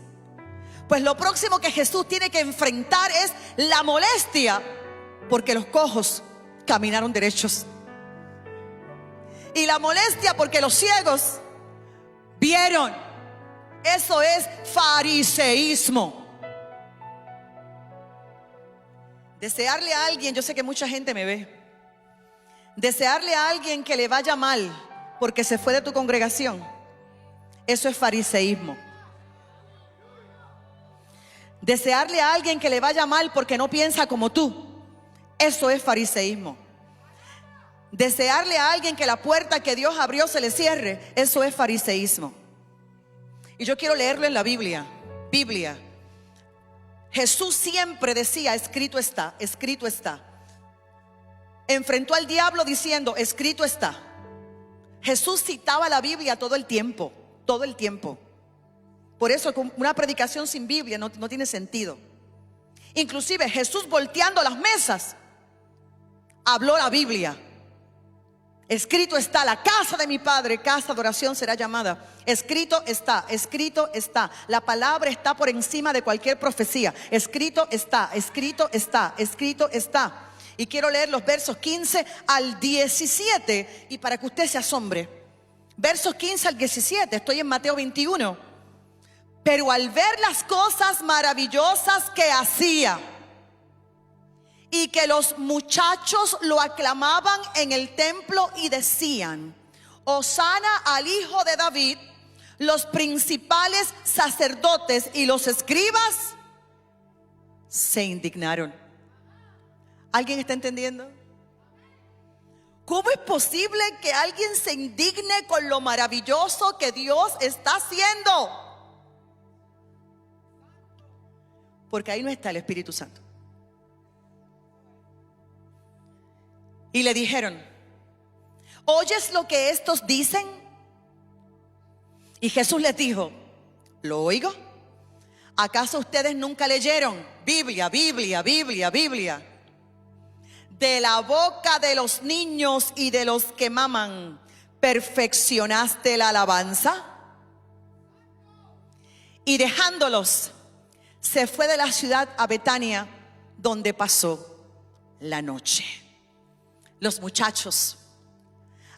Pues lo próximo que Jesús tiene que enfrentar es la molestia, porque los cojos caminaron derechos. Y la molestia porque los ciegos vieron. Eso es fariseísmo. Desearle a alguien, yo sé que mucha gente me ve, desearle a alguien que le vaya mal porque se fue de tu congregación, eso es fariseísmo. Desearle a alguien que le vaya mal porque no piensa como tú, eso es fariseísmo. Desearle a alguien que la puerta que Dios abrió se le cierre, eso es fariseísmo. Y yo quiero leerlo en la Biblia. Jesús siempre decía, escrito está, escrito está. Enfrentó al diablo diciendo, escrito está. Jesús citaba la Biblia todo el tiempo, todo el tiempo. Por eso una predicación sin Biblia no tiene sentido. Inclusive Jesús volteando las mesas habló la Biblia. Escrito está, la casa de mi Padre, casa de oración será llamada. Escrito está, escrito está. La palabra está por encima de cualquier profecía. Escrito está, escrito está, escrito está. Y quiero leer los versos 15 al 17 y para que usted se asombre. Versos 15 al 17, estoy en Mateo 21. Pero al ver las cosas maravillosas que hacía y que los muchachos lo aclamaban en el templo y decían, Hosana al hijo de David, los principales sacerdotes y los escribas se indignaron. ¿Alguien está entendiendo? ¿Cómo es posible que alguien se indigne con lo maravilloso que Dios está haciendo? Porque ahí no está el Espíritu Santo. Y le dijeron, ¿oyes lo que estos dicen? Y Jesús les dijo, ¿lo oigo? ¿Acaso ustedes nunca leyeron? Biblia, Biblia, Biblia, Biblia. De la boca de los niños y de los que maman, ¿perfeccionaste la alabanza? Y dejándolos, se fue de la ciudad a Betania, donde pasó la noche. Los muchachos.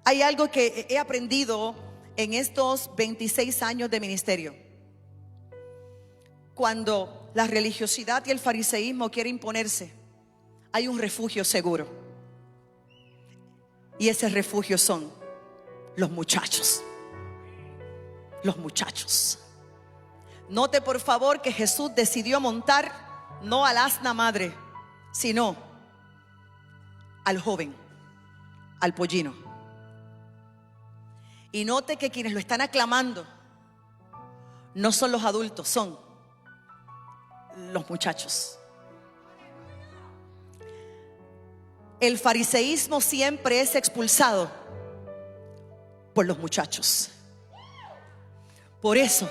Hay algo que he aprendido en estos 26 años de ministerio. Cuando la religiosidad y el fariseísmo quieren imponerse, hay un refugio seguro. Y ese refugio son los muchachos. Los muchachos. Note por favor que Jesús decidió montar no al asna madre, sino al joven, al pollino. Y note que quienes lo están aclamando no son los adultos, son los muchachos. El fariseísmo siempre es expulsado por los muchachos. Por eso,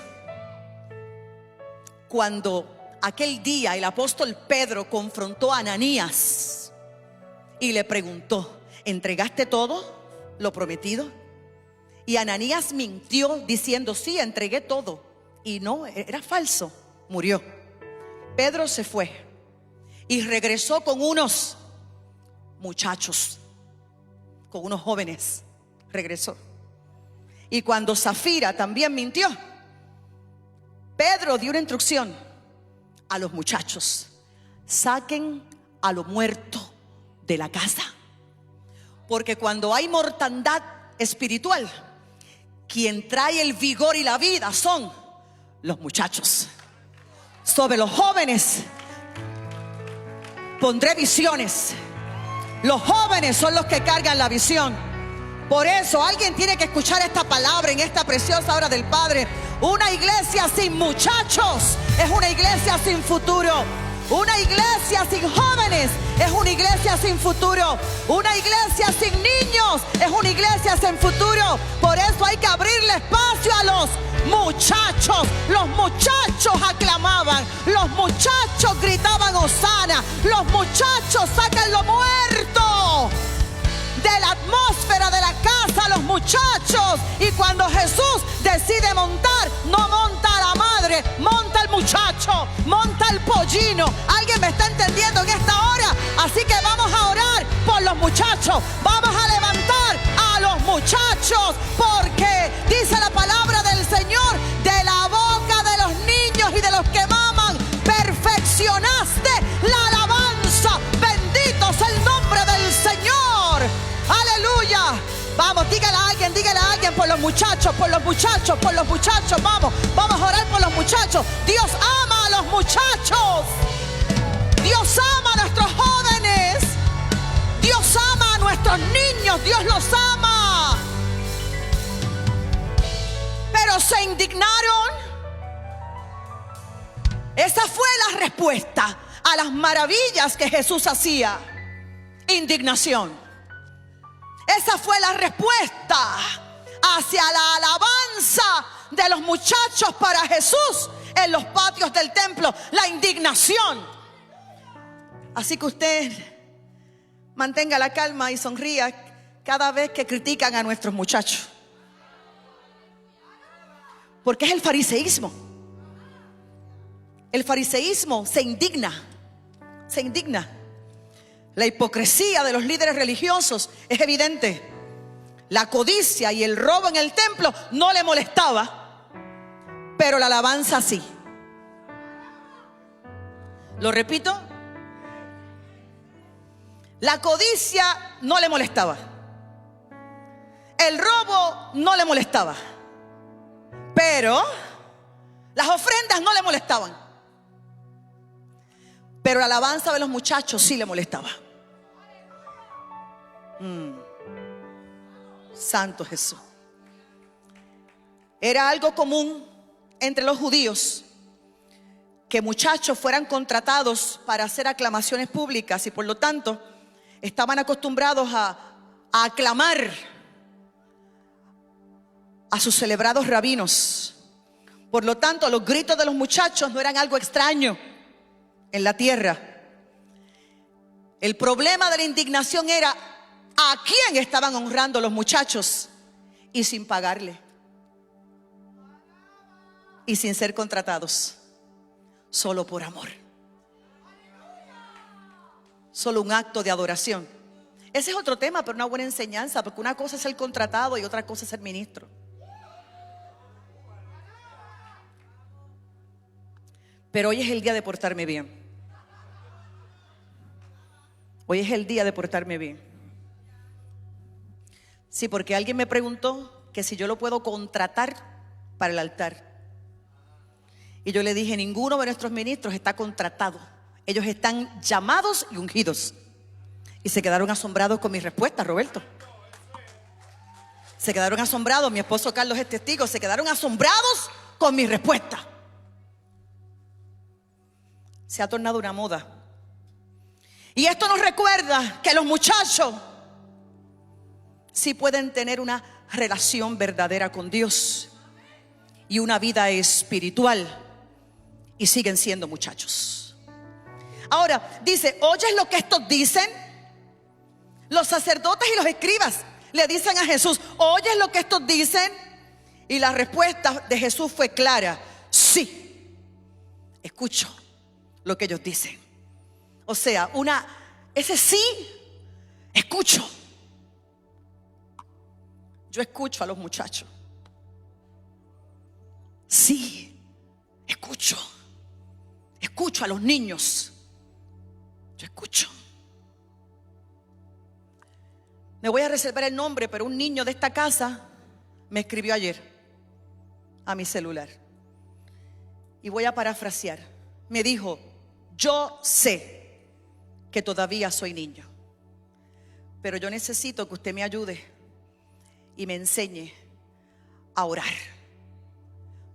cuando aquel día el apóstol Pedro confrontó a Ananías y le preguntó, ¿entregaste todo lo prometido? Y Ananías mintió diciendo, sí, entregué todo. Y no, era falso, murió. Pedro se fue y regresó con unos muchachos, con unos jóvenes, regresó. Y cuando Zafira también mintió, Pedro dio una instrucción a los muchachos: saquen a lo muerto de la casa. Porque cuando hay mortandad espiritual, quien trae el vigor y la vida son los muchachos. Sobre los jóvenes pondré visiones. Los jóvenes son los que cargan la visión. Por eso alguien tiene que escuchar esta palabra en esta preciosa hora del Padre. Una iglesia sin muchachos es una iglesia sin futuro. Una iglesia sin jóvenes es una iglesia sin futuro. Una iglesia sin niños es una iglesia sin futuro. Por eso hay que abrirle espacio a los muchachos. Los muchachos aclamaban, los muchachos gritaban hosana, los muchachos sacan lo muerto de la atmósfera de la casa, los muchachos. Y cuando Jesús decide montar, no monta a la madre, monta al muchacho, monta al pollino. ¿Alguien me está entendiendo en esta hora? Así que vamos a orar por los muchachos, vamos a levantar a los muchachos, porque dice la palabra del Señor: de la boca de los niños y de los que maman perfeccionaste la alabanza. Bendito sea el nombre del Señor. Aleluya. Vamos, dígale a alguien por los muchachos, por los muchachos, por los muchachos. Vamos a orar por los muchachos. Dios ama a los muchachos. Dios ama a nuestros jóvenes. Dios ama a nuestros niños. Dios los ama. Pero se indignaron. Esa fue la respuesta a las maravillas que Jesús hacía. Indignación. Esa fue la respuesta hacia la alabanza de los muchachos para Jesús en los patios del templo. La indignación. Así que usted mantenga la calma y sonría cada vez que critican a nuestros muchachos. Porque es el fariseísmo. El fariseísmo se indigna. Se indigna. La hipocresía de los líderes religiosos es evidente. La codicia y el robo en el templo no le molestaba, pero la alabanza sí. Lo repito. La codicia no le molestaba. El robo no le molestaba. Pero las ofrendas no le molestaban. Pero la alabanza de los muchachos sí le molestaba. Santo Jesús. Era algo común entre los judíos que muchachos fueran contratados para hacer aclamaciones públicas, y por lo tanto estaban acostumbrados a aclamar a sus celebrados rabinos. Por lo tanto, los gritos de los muchachos no eran algo extraño en la tierra. El problema de la indignación era a quién estaban honrando los muchachos, y sin pagarle y sin ser contratados, solo por amor, solo un acto de adoración. Ese es otro tema, pero una buena enseñanza, porque una cosa es ser contratado y otra cosa es ser ministro. Pero hoy es el día de portarme bien. Hoy es el día de portarme bien. Sí, porque alguien me preguntó que si yo lo puedo contratar para el altar. Y yo le dije: ninguno de nuestros ministros está contratado. Ellos están llamados y ungidos. Y se quedaron asombrados con mi respuesta, Roberto. Se quedaron asombrados, mi esposo Carlos es testigo. Se quedaron asombrados con mi respuesta. Se ha tornado una moda. Y esto nos recuerda que los muchachos sí pueden tener una relación verdadera con Dios y una vida espiritual, y siguen siendo muchachos. Ahora dice: ¿oyes lo que estos dicen? Los sacerdotes y los escribas le dicen a Jesús: ¿oyes lo que estos dicen? Y la respuesta de Jesús fue clara: sí, escucho lo que ellos dicen. O sea, ese sí, escucho. Yo escucho a los muchachos. Sí, escucho a los niños. Yo escucho. Me voy a reservar el nombre, pero un niño de esta casa me escribió ayer a mi celular. Y voy a parafrasear. Me dijo: yo sé que todavía soy niño, pero yo necesito que usted me ayude y me enseñe a orar,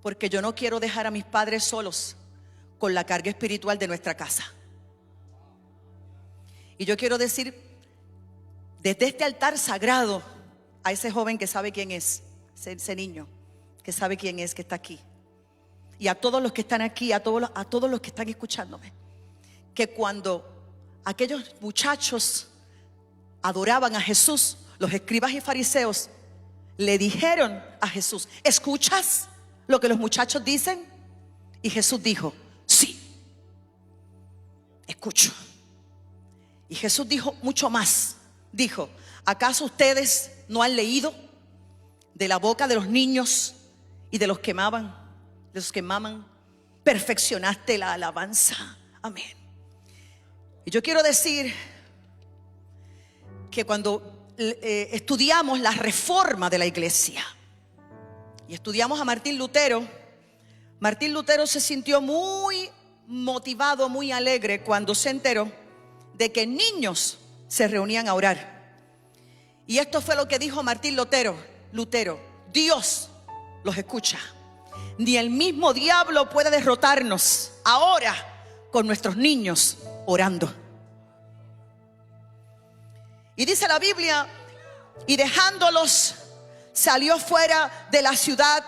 porque yo no quiero dejar a mis padres solos con la carga espiritual de nuestra casa. Y yo quiero decir desde este altar sagrado a ese joven que sabe quién es, ese niño que sabe quién es, que está aquí, y a todos los que están aquí, a todos los que están escuchándome, que cuando aquellos muchachos adoraban a Jesús, los escribas y fariseos le dijeron a Jesús: ¿escuchas lo que los muchachos dicen? Y Jesús dijo: sí, escucho. Y Jesús dijo mucho más. Dijo: ¿acaso ustedes no han leído de la boca de los niños y de los que maman, perfeccionaste la alabanza? Amén. Y yo quiero decir que cuando estudiamos la reforma de la iglesia y estudiamos a Martín Lutero se sintió muy motivado, muy alegre cuando se enteró de que niños se reunían a orar. Y esto fue lo que dijo Martín Lutero: Dios los escucha. Ni el mismo diablo puede derrotarnos ahora con nuestros niños orando. Y dice la Biblia: y dejándolos salió fuera de la ciudad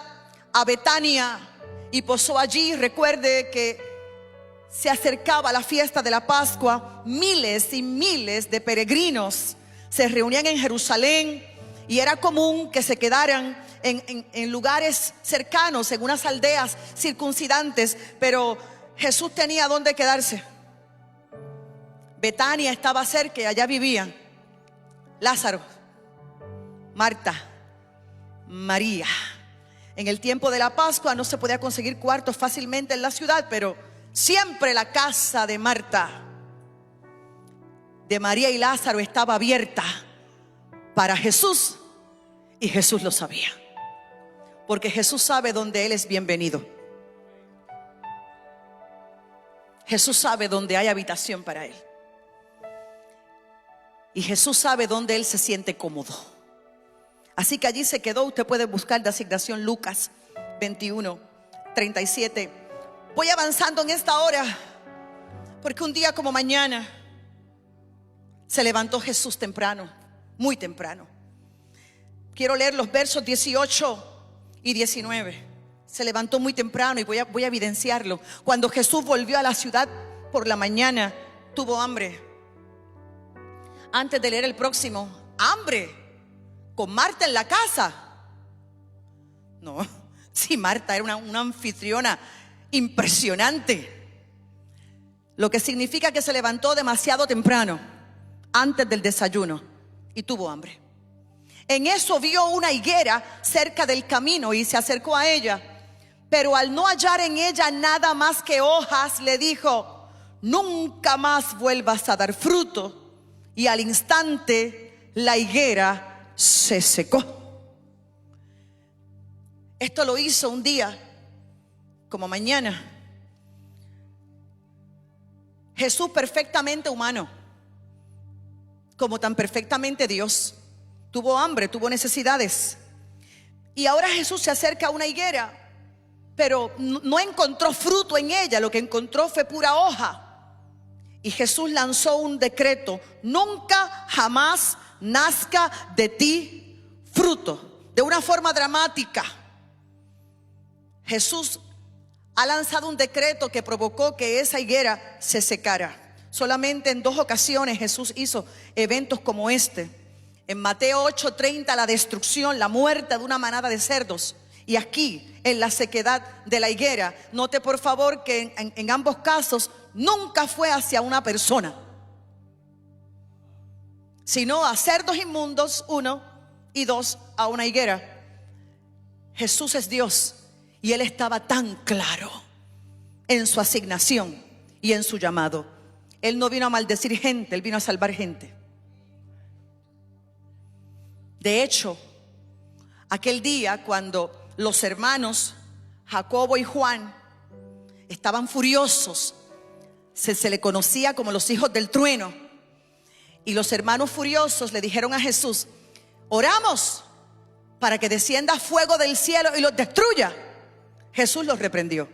a Betania y posó allí. Recuerde que se acercaba la fiesta de la Pascua. Miles y miles de peregrinos se reunían en Jerusalén y era común que se quedaran en lugares cercanos, en unas aldeas circuncidantes, pero Jesús tenía dónde quedarse. Betania estaba cerca y allá vivían Lázaro, Marta, María. En el tiempo de la Pascua no se podía conseguir cuartos fácilmente en la ciudad, pero siempre la casa de Marta, de María y Lázaro estaba abierta para Jesús, y Jesús lo sabía, porque Jesús sabe dónde Él es bienvenido. Jesús sabe dónde hay habitación para Él, y Jesús sabe dónde Él se siente cómodo. Así que allí se quedó. Usted puede buscar de asignación Lucas 21:37. Voy avanzando en esta hora porque un día como mañana se levantó Jesús temprano, muy temprano. Quiero leer los versos 18 y 19. Se levantó muy temprano y voy a evidenciarlo. Cuando Jesús volvió a la ciudad por la mañana, tuvo hambre. Antes de leer el próximo, hambre con Marta en la casa. No, si Marta era una anfitriona impresionante, lo que significa que se levantó demasiado temprano, antes del desayuno, y tuvo hambre. En eso vio una higuera cerca del camino y se acercó a ella, pero al no hallar en ella nada más que hojas, le dijo: nunca más vuelvas a dar fruto. Y al instante la higuera se secó. Esto lo hizo un día como mañana. Jesús, perfectamente humano, como tan perfectamente Dios, tuvo hambre, tuvo necesidades. Y ahora Jesús se acerca a una higuera, pero no encontró fruto en ella. Lo que encontró fue pura hoja. Y Jesús lanzó un decreto: nunca jamás nazca de ti fruto. De una forma dramática, Jesús ha lanzado un decreto que provocó que esa higuera se secara. Solamente en 2 ocasiones Jesús hizo eventos como este. En Mateo 8:30, la destrucción, la muerte de una manada de cerdos. Y aquí, en la sequedad de la higuera. Note por favor que en ambos casos nunca fue hacia una persona, sino a cerdos inmundos, 1, y 2, a una higuera. Jesús es Dios y Él estaba tan claro en su asignación y en su llamado. Él no vino a maldecir gente, Él vino a salvar gente. De hecho, aquel día cuando los hermanos Jacobo y Juan estaban furiosos, se le conocía como los hijos del trueno, y los hermanos furiosos le dijeron a Jesús: oramos para que descienda fuego del cielo y los destruya. Jesús los reprendió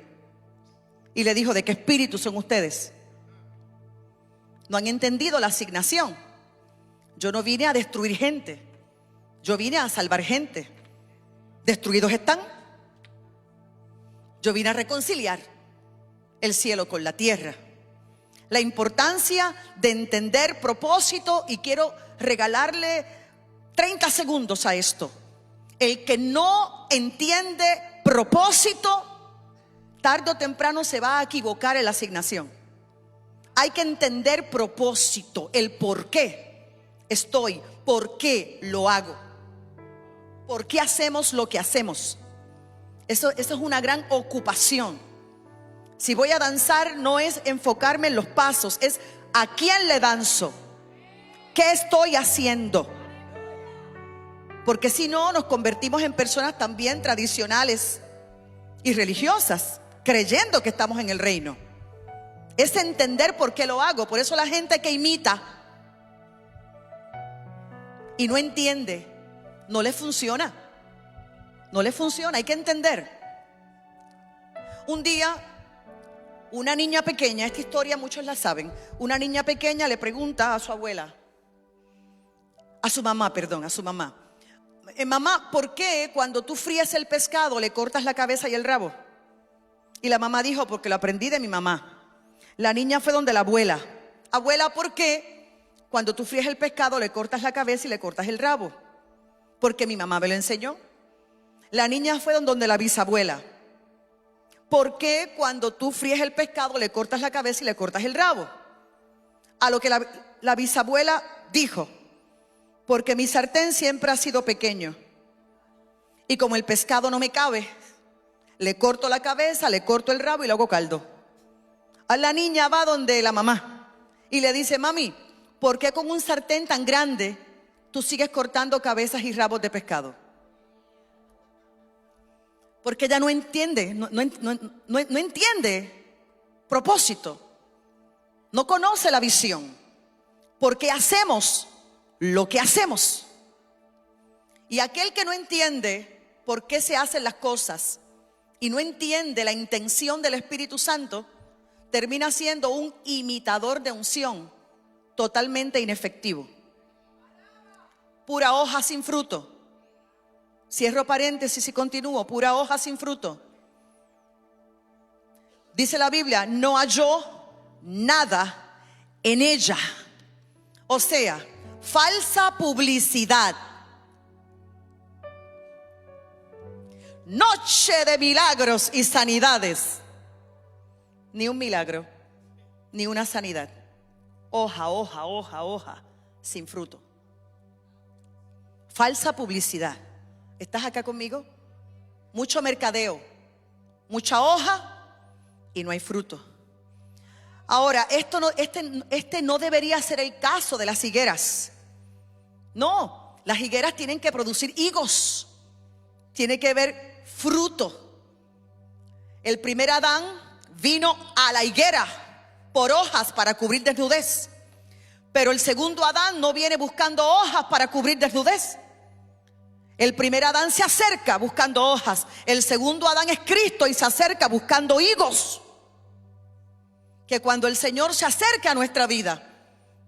y le dijo: ¿de qué espíritu son ustedes? No han entendido la asignación. Yo no vine a destruir gente, yo vine a salvar gente. Destruidos están. Yo vine a reconciliar el cielo con la tierra. La importancia de entender propósito, y quiero regalarle 30 segundos a esto. El que no entiende propósito, tarde o temprano se va a equivocar en la asignación. Hay que entender propósito, el por qué estoy, por qué lo hago, por qué hacemos lo que hacemos. Eso es una gran ocupación. Si voy a danzar, no es enfocarme en los pasos, es a quién le danzo, qué estoy haciendo. Porque si no, nos convertimos en personas también tradicionales y religiosas, creyendo que estamos en el reino. Es entender por qué lo hago. Por eso la gente que imita y no entiende, no le funciona. No le funciona, hay que entender. Un día, una niña pequeña, esta historia muchos la saben, una niña pequeña le pregunta a su abuela, a su mamá, mamá, ¿por qué cuando tú fríes el pescado le cortas la cabeza y el rabo? Y la mamá dijo: porque lo aprendí de mi mamá. La niña fue donde la abuela: abuela, ¿por qué cuando tú fríes el pescado le cortas la cabeza y le cortas el rabo? Porque mi mamá me lo enseñó. La niña fue donde la bisabuela: ¿por qué cuando tú fríes el pescado le cortas la cabeza y le cortas el rabo? A lo que la bisabuela dijo: porque mi sartén siempre ha sido pequeño, y como el pescado no me cabe, le corto la cabeza, le corto el rabo y le hago caldo. A la niña va donde la mamá y le dice: mami, ¿por qué con un sartén tan grande tú sigues cortando cabezas y rabos de pescado? Porque ella no entiende, no entiende propósito, no conoce la visión. Porque hacemos lo que hacemos. Y aquel que no entiende por qué se hacen las cosas y no entiende la intención del Espíritu Santo, termina siendo un imitador de unción totalmente inefectivo. Pura hoja sin fruto. Cierro paréntesis y continúo. Pura hoja sin fruto. Dice la Biblia: no halló nada en ella. O sea, falsa publicidad. Noche de milagros y sanidades. Ni un milagro, ni una sanidad. Hoja, sin fruto. Falsa publicidad. ¿Estás acá conmigo? Mucho mercadeo, mucha hoja y no hay fruto. Ahora, este no debería ser el caso de las higueras. No, las higueras tienen que producir higos, tiene que haber fruto. El primer Adán vino a la higuera por hojas para cubrir desnudez, pero el segundo Adán no viene buscando hojas para cubrir desnudez. El primer Adán se acerca buscando hojas, el segundo Adán es Cristo y se acerca buscando higos. Que cuando el Señor se acerque a nuestra vida,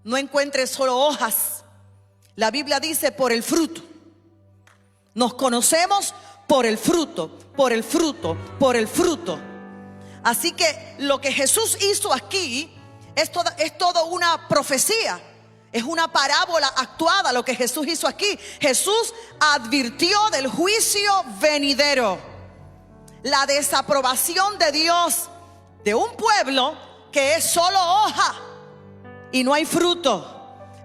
no encuentre solo hojas. La Biblia dice: por el fruto. Nos conocemos por el fruto, por el fruto, por el fruto. Así que lo que Jesús hizo aquí es toda una profecía. Es una parábola actuada lo que Jesús hizo aquí. Jesús advirtió del juicio venidero, la desaprobación de Dios de un pueblo que es solo hoja y no hay fruto.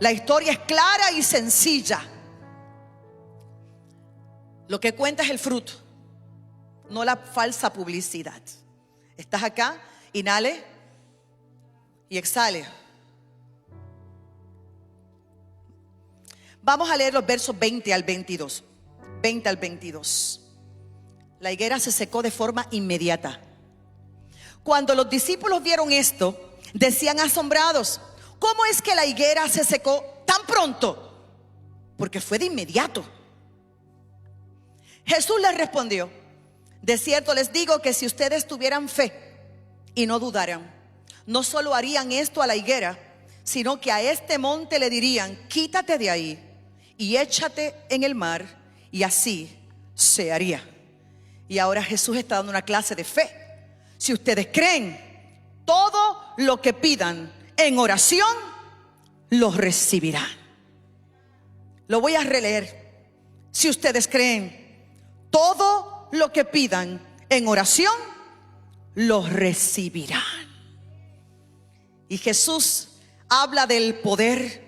La historia es clara y sencilla. Lo que cuenta es el fruto, no la falsa publicidad. Estás acá Inhale y exhale. Vamos a leer los versos 20 al 22. 20 al 22. La higuera se secó de forma inmediata. Cuando los discípulos vieron esto, decían asombrados: ¿cómo es que la higuera se secó tan pronto? Porque fue de inmediato. Jesús les respondió: de cierto les digo que si ustedes tuvieran fe y no dudaran, no solo harían esto a la higuera, sino que a este monte le dirían: quítate de ahí y échate en el mar, y así se haría. Y ahora Jesús está dando una clase de fe. Si ustedes creen, todo lo que pidan en oración, lo recibirán. Lo voy a releer. Si ustedes creen, todo lo que pidan en oración, lo recibirán. Y Jesús habla del poder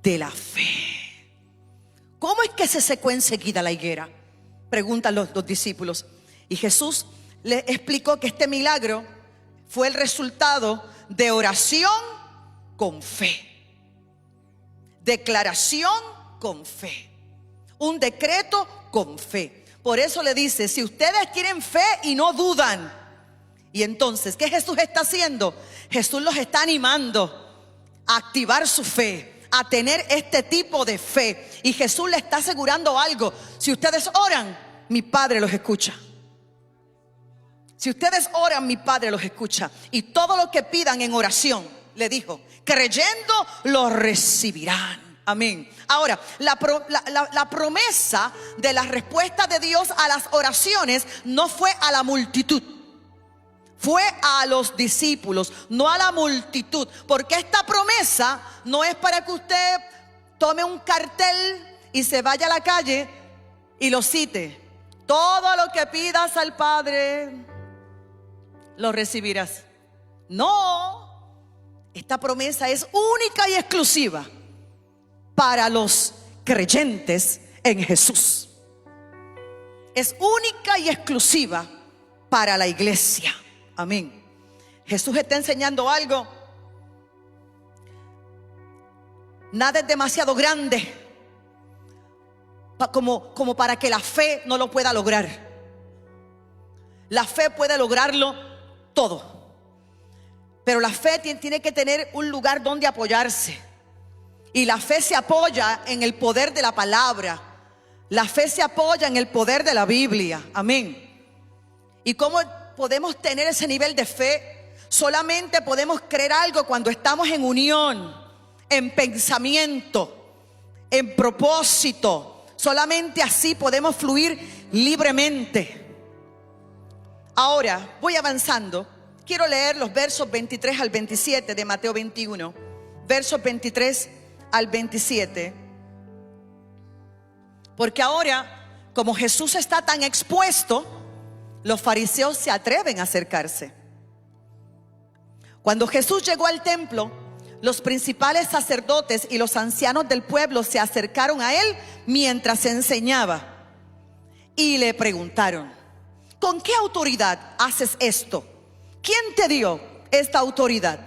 de la fe. ¿Cómo es que se secó enseguida la higuera?, preguntan los discípulos. Y Jesús les explicó que este milagro fue el resultado de oración con fe, declaración con fe, un decreto con fe. Por eso le dice: si ustedes tienen fe y no dudan. Y entonces, ¿qué Jesús está haciendo? Jesús los está animando a activar su fe, a tener este tipo de fe. Y Jesús le está asegurando algo: si ustedes oran, mi Padre los escucha. Si ustedes oran, mi Padre los escucha. Y todo lo que pidan en oración, le dijo, creyendo, lo recibirán. Amén. Ahora, la promesa de la respuesta de Dios a las oraciones no fue a la multitud, fue a los discípulos, no a la multitud. Porque esta promesa no es para que usted tome un cartel y se vaya a la calle y lo cite: todo lo que pidas al Padre, lo recibirás. No, esta promesa es única y exclusiva para los creyentes en Jesús. Es única y exclusiva para la iglesia. Amén. Jesús está enseñando algo. Nada es demasiado grande como para que la fe no lo pueda lograr. La fe puede lograrlo todo, pero la fe tiene que tener un lugar donde apoyarse. Y la fe se apoya en el poder de la palabra. La fe se apoya en el poder de la Biblia. Amén. ¿Y cómo podemos tener ese nivel de fe? Solamente podemos creer algo cuando estamos en unión, en pensamiento, en propósito. Solamente así podemos fluir libremente. Ahora voy avanzando. Quiero leer los versos 23 al 27 de Mateo 21. Versos 23 al 27. Porque ahora, como Jesús está tan expuesto, los fariseos se atreven a acercarse. Cuando Jesús llegó al templo, los principales sacerdotes y los ancianos del pueblo se acercaron a él mientras enseñaba y le preguntaron: ¿con qué autoridad haces esto? ¿Quién te dio esta autoridad?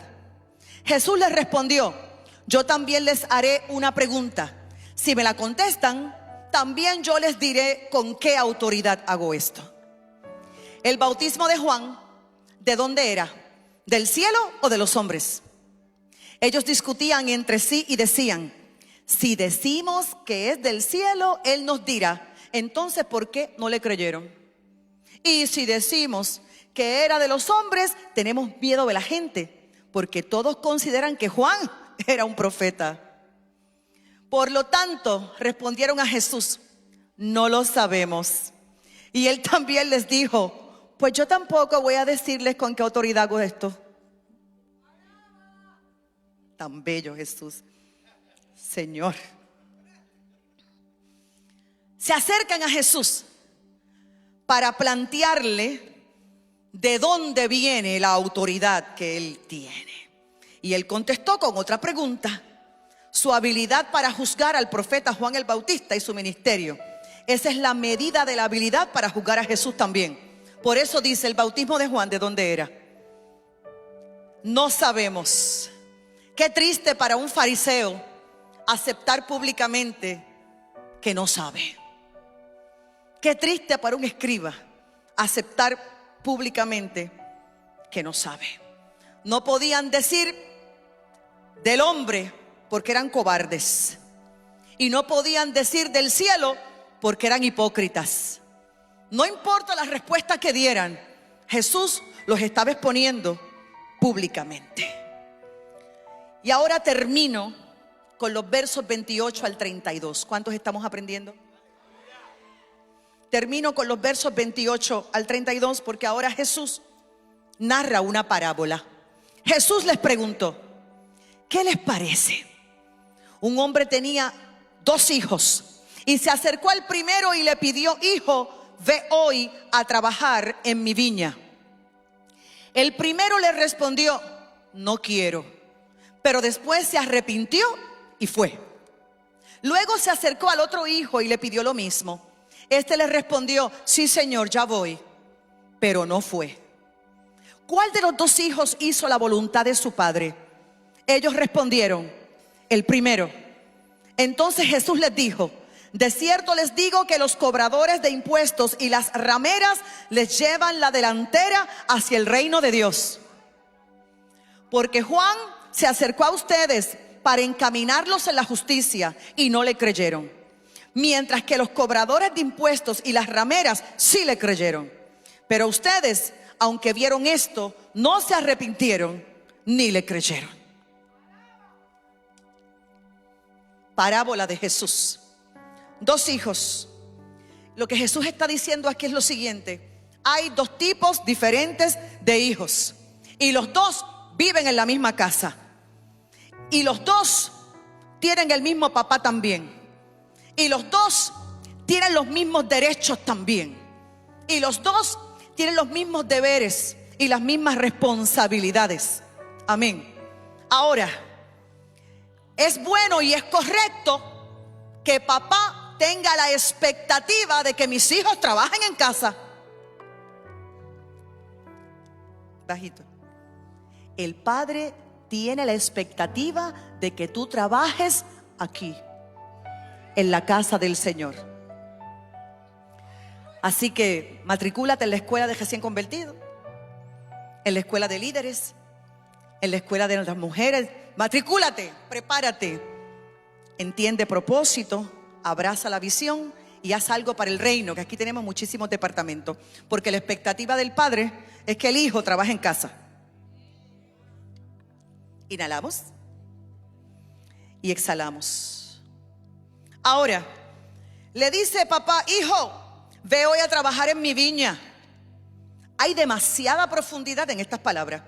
Jesús les respondió: yo también les haré una pregunta. Si me la contestan, también yo les diré con qué autoridad hago esto. El bautismo de Juan, ¿de dónde era? ¿Del cielo o de los hombres? Ellos discutían entre sí y decían: si decimos que es del cielo, él nos dirá, entonces ¿por qué no le creyeron? Y si decimos que era de los hombres, tenemos miedo de la gente, porque todos consideran que Juan era un profeta. Por lo tanto, respondieron a Jesús: no lo sabemos. Y él también les dijo: pues yo tampoco voy a decirles con qué autoridad hago esto. Tan bello Jesús, Señor. Se acercan a Jesús para plantearle de dónde viene la autoridad que él tiene. Y él contestó con otra pregunta: su habilidad para juzgar al profeta Juan el Bautista y su ministerio. Esa es la medida de la habilidad para juzgar a Jesús también. Por eso dice: el bautismo de Juan, ¿de dónde era? no sabemos. Qué triste para un fariseo aceptar públicamente que no sabe. Qué triste para un escriba aceptar públicamente que no sabe. No podían decir del hombre porque eran cobardes, y no podían decir del cielo porque eran hipócritas. No importa las respuestas que dieran, Jesús los estaba exponiendo públicamente. Y ahora termino con los versos 28 al 32. ¿Cuántos estamos aprendiendo? Termino con los versos 28 al 32 porque ahora Jesús narra una parábola. Jesús les preguntó: ¿qué les parece? Un hombre tenía 2 hijos y se acercó al primero y le pidió: hijo, ve hoy a trabajar en mi viña. El primero le respondió: no quiero. Pero después se arrepintió y fue. Luego se acercó al otro hijo y le pidió lo mismo. Este le respondió: sí, señor, ya voy. Pero no fue. ¿Cuál de los 2 hijos hizo la voluntad de su padre? Ellos respondieron: el primero. Entonces Jesús les dijo: de cierto les digo que los cobradores de impuestos y las rameras les llevan la delantera hacia el reino de Dios. Porque Juan se acercó a ustedes para encaminarlos en la justicia y no le creyeron, mientras que los cobradores de impuestos y las rameras sí le creyeron. Pero ustedes, aunque vieron esto, no se arrepintieron ni le creyeron. Parábola de Jesús. 2 hijos. Lo que Jesús está diciendo aquí es lo siguiente: hay 2 tipos diferentes de hijos, y los 2 viven en la misma casa, y los 2 tienen el mismo papá también, y los 2 tienen los mismos derechos también, y los 2 tienen los mismos deberes y las mismas responsabilidades. Amén. Ahora, es bueno y es correcto que papá tenga la expectativa de que mis hijos trabajen en casa. Bajito. El padre tiene la expectativa de que tú trabajes aquí, en la casa del Señor. Así que matricúlate en la escuela de recién convertido, en la escuela de líderes, en la escuela de las mujeres. Matricúlate, prepárate, entiende propósito, abraza la visión y haz algo para el reino, que aquí tenemos muchísimos departamentos, porque la expectativa del padre es que el hijo trabaje en casa. Inhalamos y exhalamos. Ahora le dice papá: hijo, ve hoy a trabajar en mi viña. Hay demasiada profundidad en estas palabras.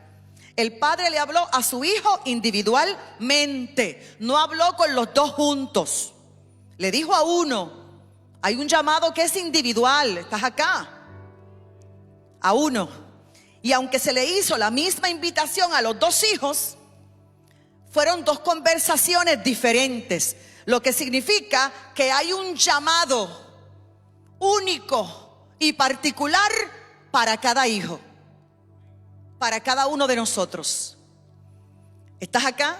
El padre le habló a su hijo individualmente, no habló con los 2 juntos. Le dijo a uno. Hay un llamado que es individual. Estás acá. A uno. Y aunque se le hizo la misma invitación a los 2 hijos, fueron 2 conversaciones diferentes, lo que significa que hay un llamado único y particular para cada hijo, para cada uno de nosotros. ¿Estás acá?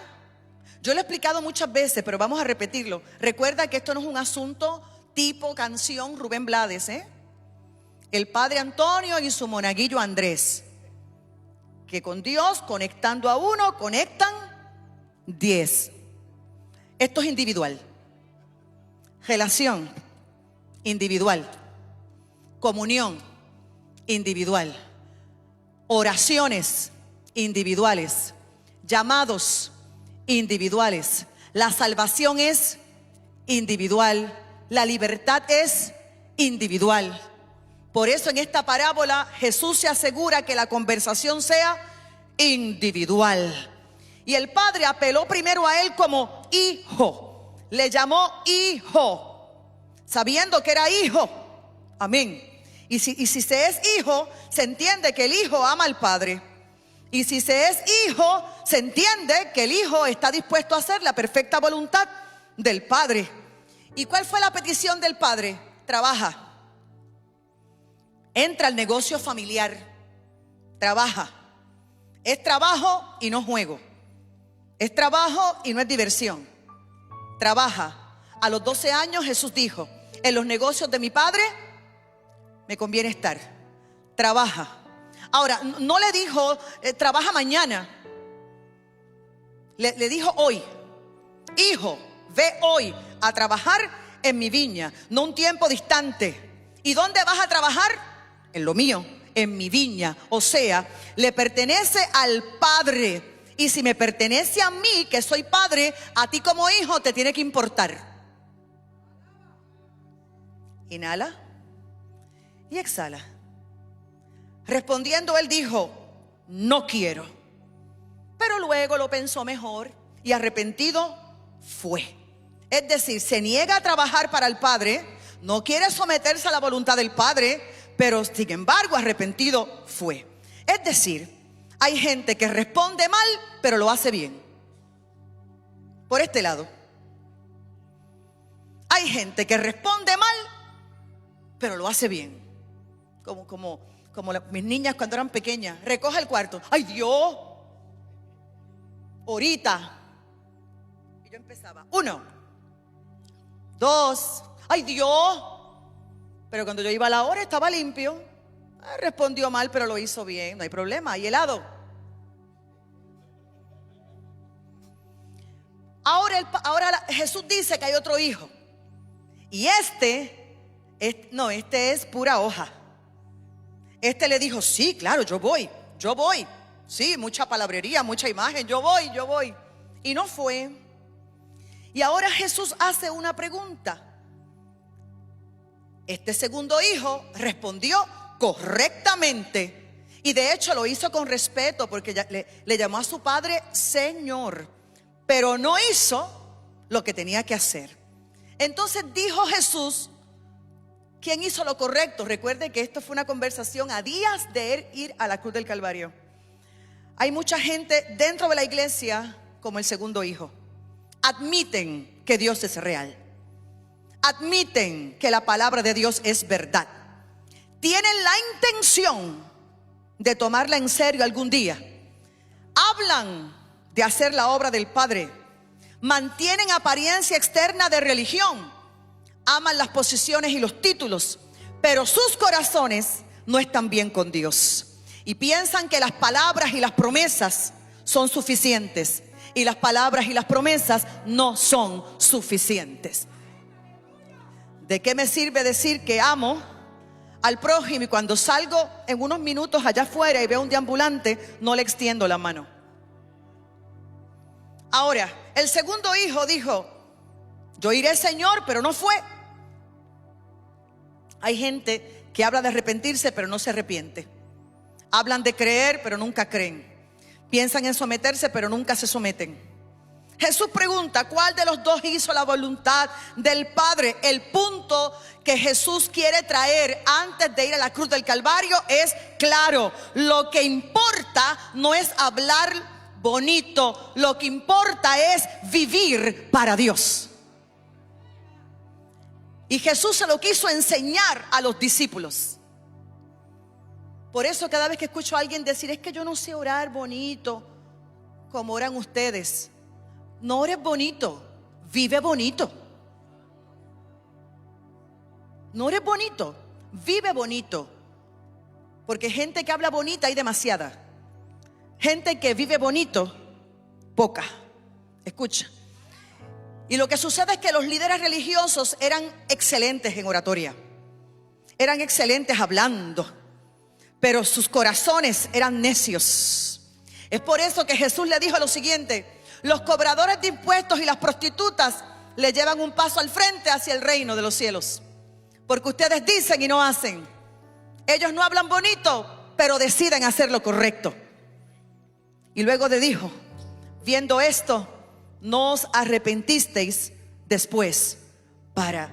Yo lo he explicado muchas veces, pero vamos a repetirlo. Recuerda que esto no es un asunto tipo canción Rubén Blades, el padre Antonio y su monaguillo Andrés, que con Dios, conectando a uno, conectan 10. Esto es individual. Relación individual. Comunión individual. Oraciones individuales. Llamados individuales. La salvación es individual. La libertad es individual. Por eso en esta parábola Jesús se asegura que la conversación sea individual. Y el padre apeló primero a él como hijo. Le llamó hijo, sabiendo que era hijo. Amén. Y si se es hijo, se entiende que el hijo ama al padre. Y si se es hijo, se entiende que el hijo está dispuesto a hacer la perfecta voluntad del padre. ¿Y cuál fue la petición del padre? Trabaja. Entra al negocio familiar. Trabaja. Es trabajo y no juego. Es trabajo y no es diversión. Trabaja. A los 12 años Jesús dijo: en los negocios de mi Padre me conviene estar. Trabaja. Ahora, no le dijo trabaja mañana. Le dijo hoy: hijo, ve hoy a trabajar en mi viña, no un tiempo distante. ¿Y dónde vas a trabajar? En lo mío, en mi viña. O sea, le pertenece al Padre. Y si me pertenece a mí, que soy padre, a ti como hijo te tiene que importar. Inhala y exhala. Respondiendo, él dijo: no quiero. Pero luego lo pensó mejor y arrepentido fue. Es decir, se niega a trabajar para el Padre, no quiere someterse a la voluntad del Padre, pero sin embargo arrepentido fue. Es decir, hay gente que responde mal, pero lo hace bien. Por este lado. Hay gente que responde mal, pero lo hace bien. Como mis niñas cuando eran pequeñas. Recoge el cuarto. ¡Ay, Dios! Ahorita. Y yo empezaba. 1, 2. ¡Ay, Dios! Pero cuando yo iba a la hora estaba limpio. Respondió mal, pero lo hizo bien. No hay problema. ¿Y helado? Ahora Jesús dice que hay otro hijo. Y este es pura hoja. Este le dijo: sí, claro, yo voy. Sí, mucha palabrería, mucha imagen, yo voy. Y no fue. Y ahora Jesús hace una pregunta. Este segundo hijo respondió correctamente. Y de hecho lo hizo con respeto, porque le llamó a su padre Señor. Pero no hizo lo que tenía que hacer. Entonces dijo Jesús: ¿quién hizo lo correcto? Recuerde que esto fue una conversación a días de él ir a la cruz del Calvario. Hay mucha gente dentro de la iglesia como el segundo hijo. Admiten que Dios es real. Admiten que la palabra de Dios es verdad. Tienen la intención de tomarla en serio algún día. Hablan de hacer la obra del Padre. Mantienen apariencia externa de religión. Aman las posiciones y los títulos, pero sus corazones no están bien con Dios. Y piensan que las palabras y las promesas son suficientes. Y las palabras y las promesas no son suficientes. ¿De qué me sirve decir que amo al prójimo y cuando salgo en unos minutos allá afuera y veo un deambulante, no le extiendo la mano? Ahora, el segundo hijo dijo: yo iré, Señor, pero no fue. Hay gente que habla de arrepentirse, pero no se arrepiente. Hablan de creer, pero nunca creen. Piensan en someterse, pero nunca se someten. Jesús pregunta: ¿cuál de los dos hizo la voluntad del Padre? El punto que Jesús quiere traer antes de ir a la cruz del Calvario es claro. Lo que importa no es hablar bonito, lo que importa es vivir para Dios. Y Jesús se lo quiso enseñar a los discípulos. Por eso cada vez que escucho a alguien decir: es que yo no sé orar bonito como oran ustedes. No ores bonito, vive bonito. No ores bonito, vive bonito. Porque gente que habla bonita hay demasiada. Gente que vive bonito, poca. Escucha. Y lo que sucede es que los líderes religiosos eran excelentes en oratoria. Eran excelentes hablando. Pero sus corazones eran necios. Es por eso que Jesús le dijo lo siguiente: los cobradores de impuestos y las prostitutas le llevan un paso al frente hacia el reino de los cielos. Porque ustedes dicen y no hacen. Ellos no hablan bonito, pero deciden hacer lo correcto. Y luego le dijo: viendo esto, no os arrepentisteis después para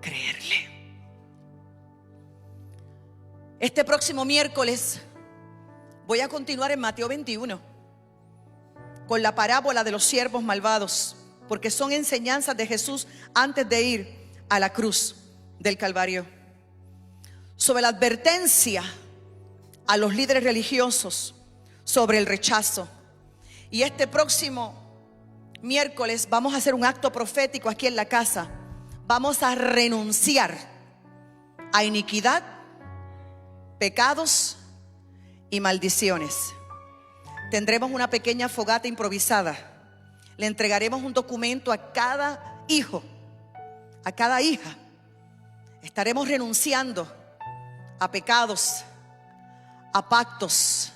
creerle. Este próximo miércoles voy a continuar en Mateo 21 con la parábola de los siervos malvados, porque son enseñanzas de Jesús antes de ir a la cruz del Calvario, sobre la advertencia a los líderes religiosos, sobre el rechazo. Y este próximo miércoles vamos a hacer un acto profético aquí en la casa. Vamos a renunciar a iniquidad, pecados y maldiciones. Tendremos una pequeña fogata improvisada. Le entregaremos un documento a cada hijo, a cada hija. Estaremos renunciando a pecados, a pactos,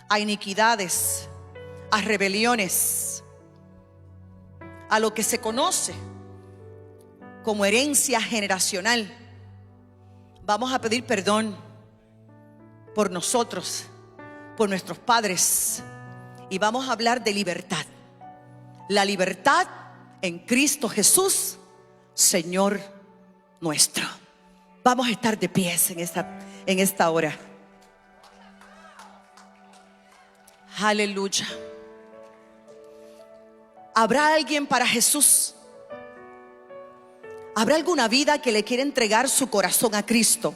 a iniquidades, a rebeliones, a lo que se conoce como herencia generacional. Vamos a pedir perdón por nosotros, por nuestros padres, y vamos a hablar de libertad. La libertad en Cristo Jesús, Señor nuestro. Vamos a estar de pies en esta hora. Aleluya. ¿Habrá alguien para Jesús? ¿Habrá alguna vida que le quiere entregar su corazón a Cristo?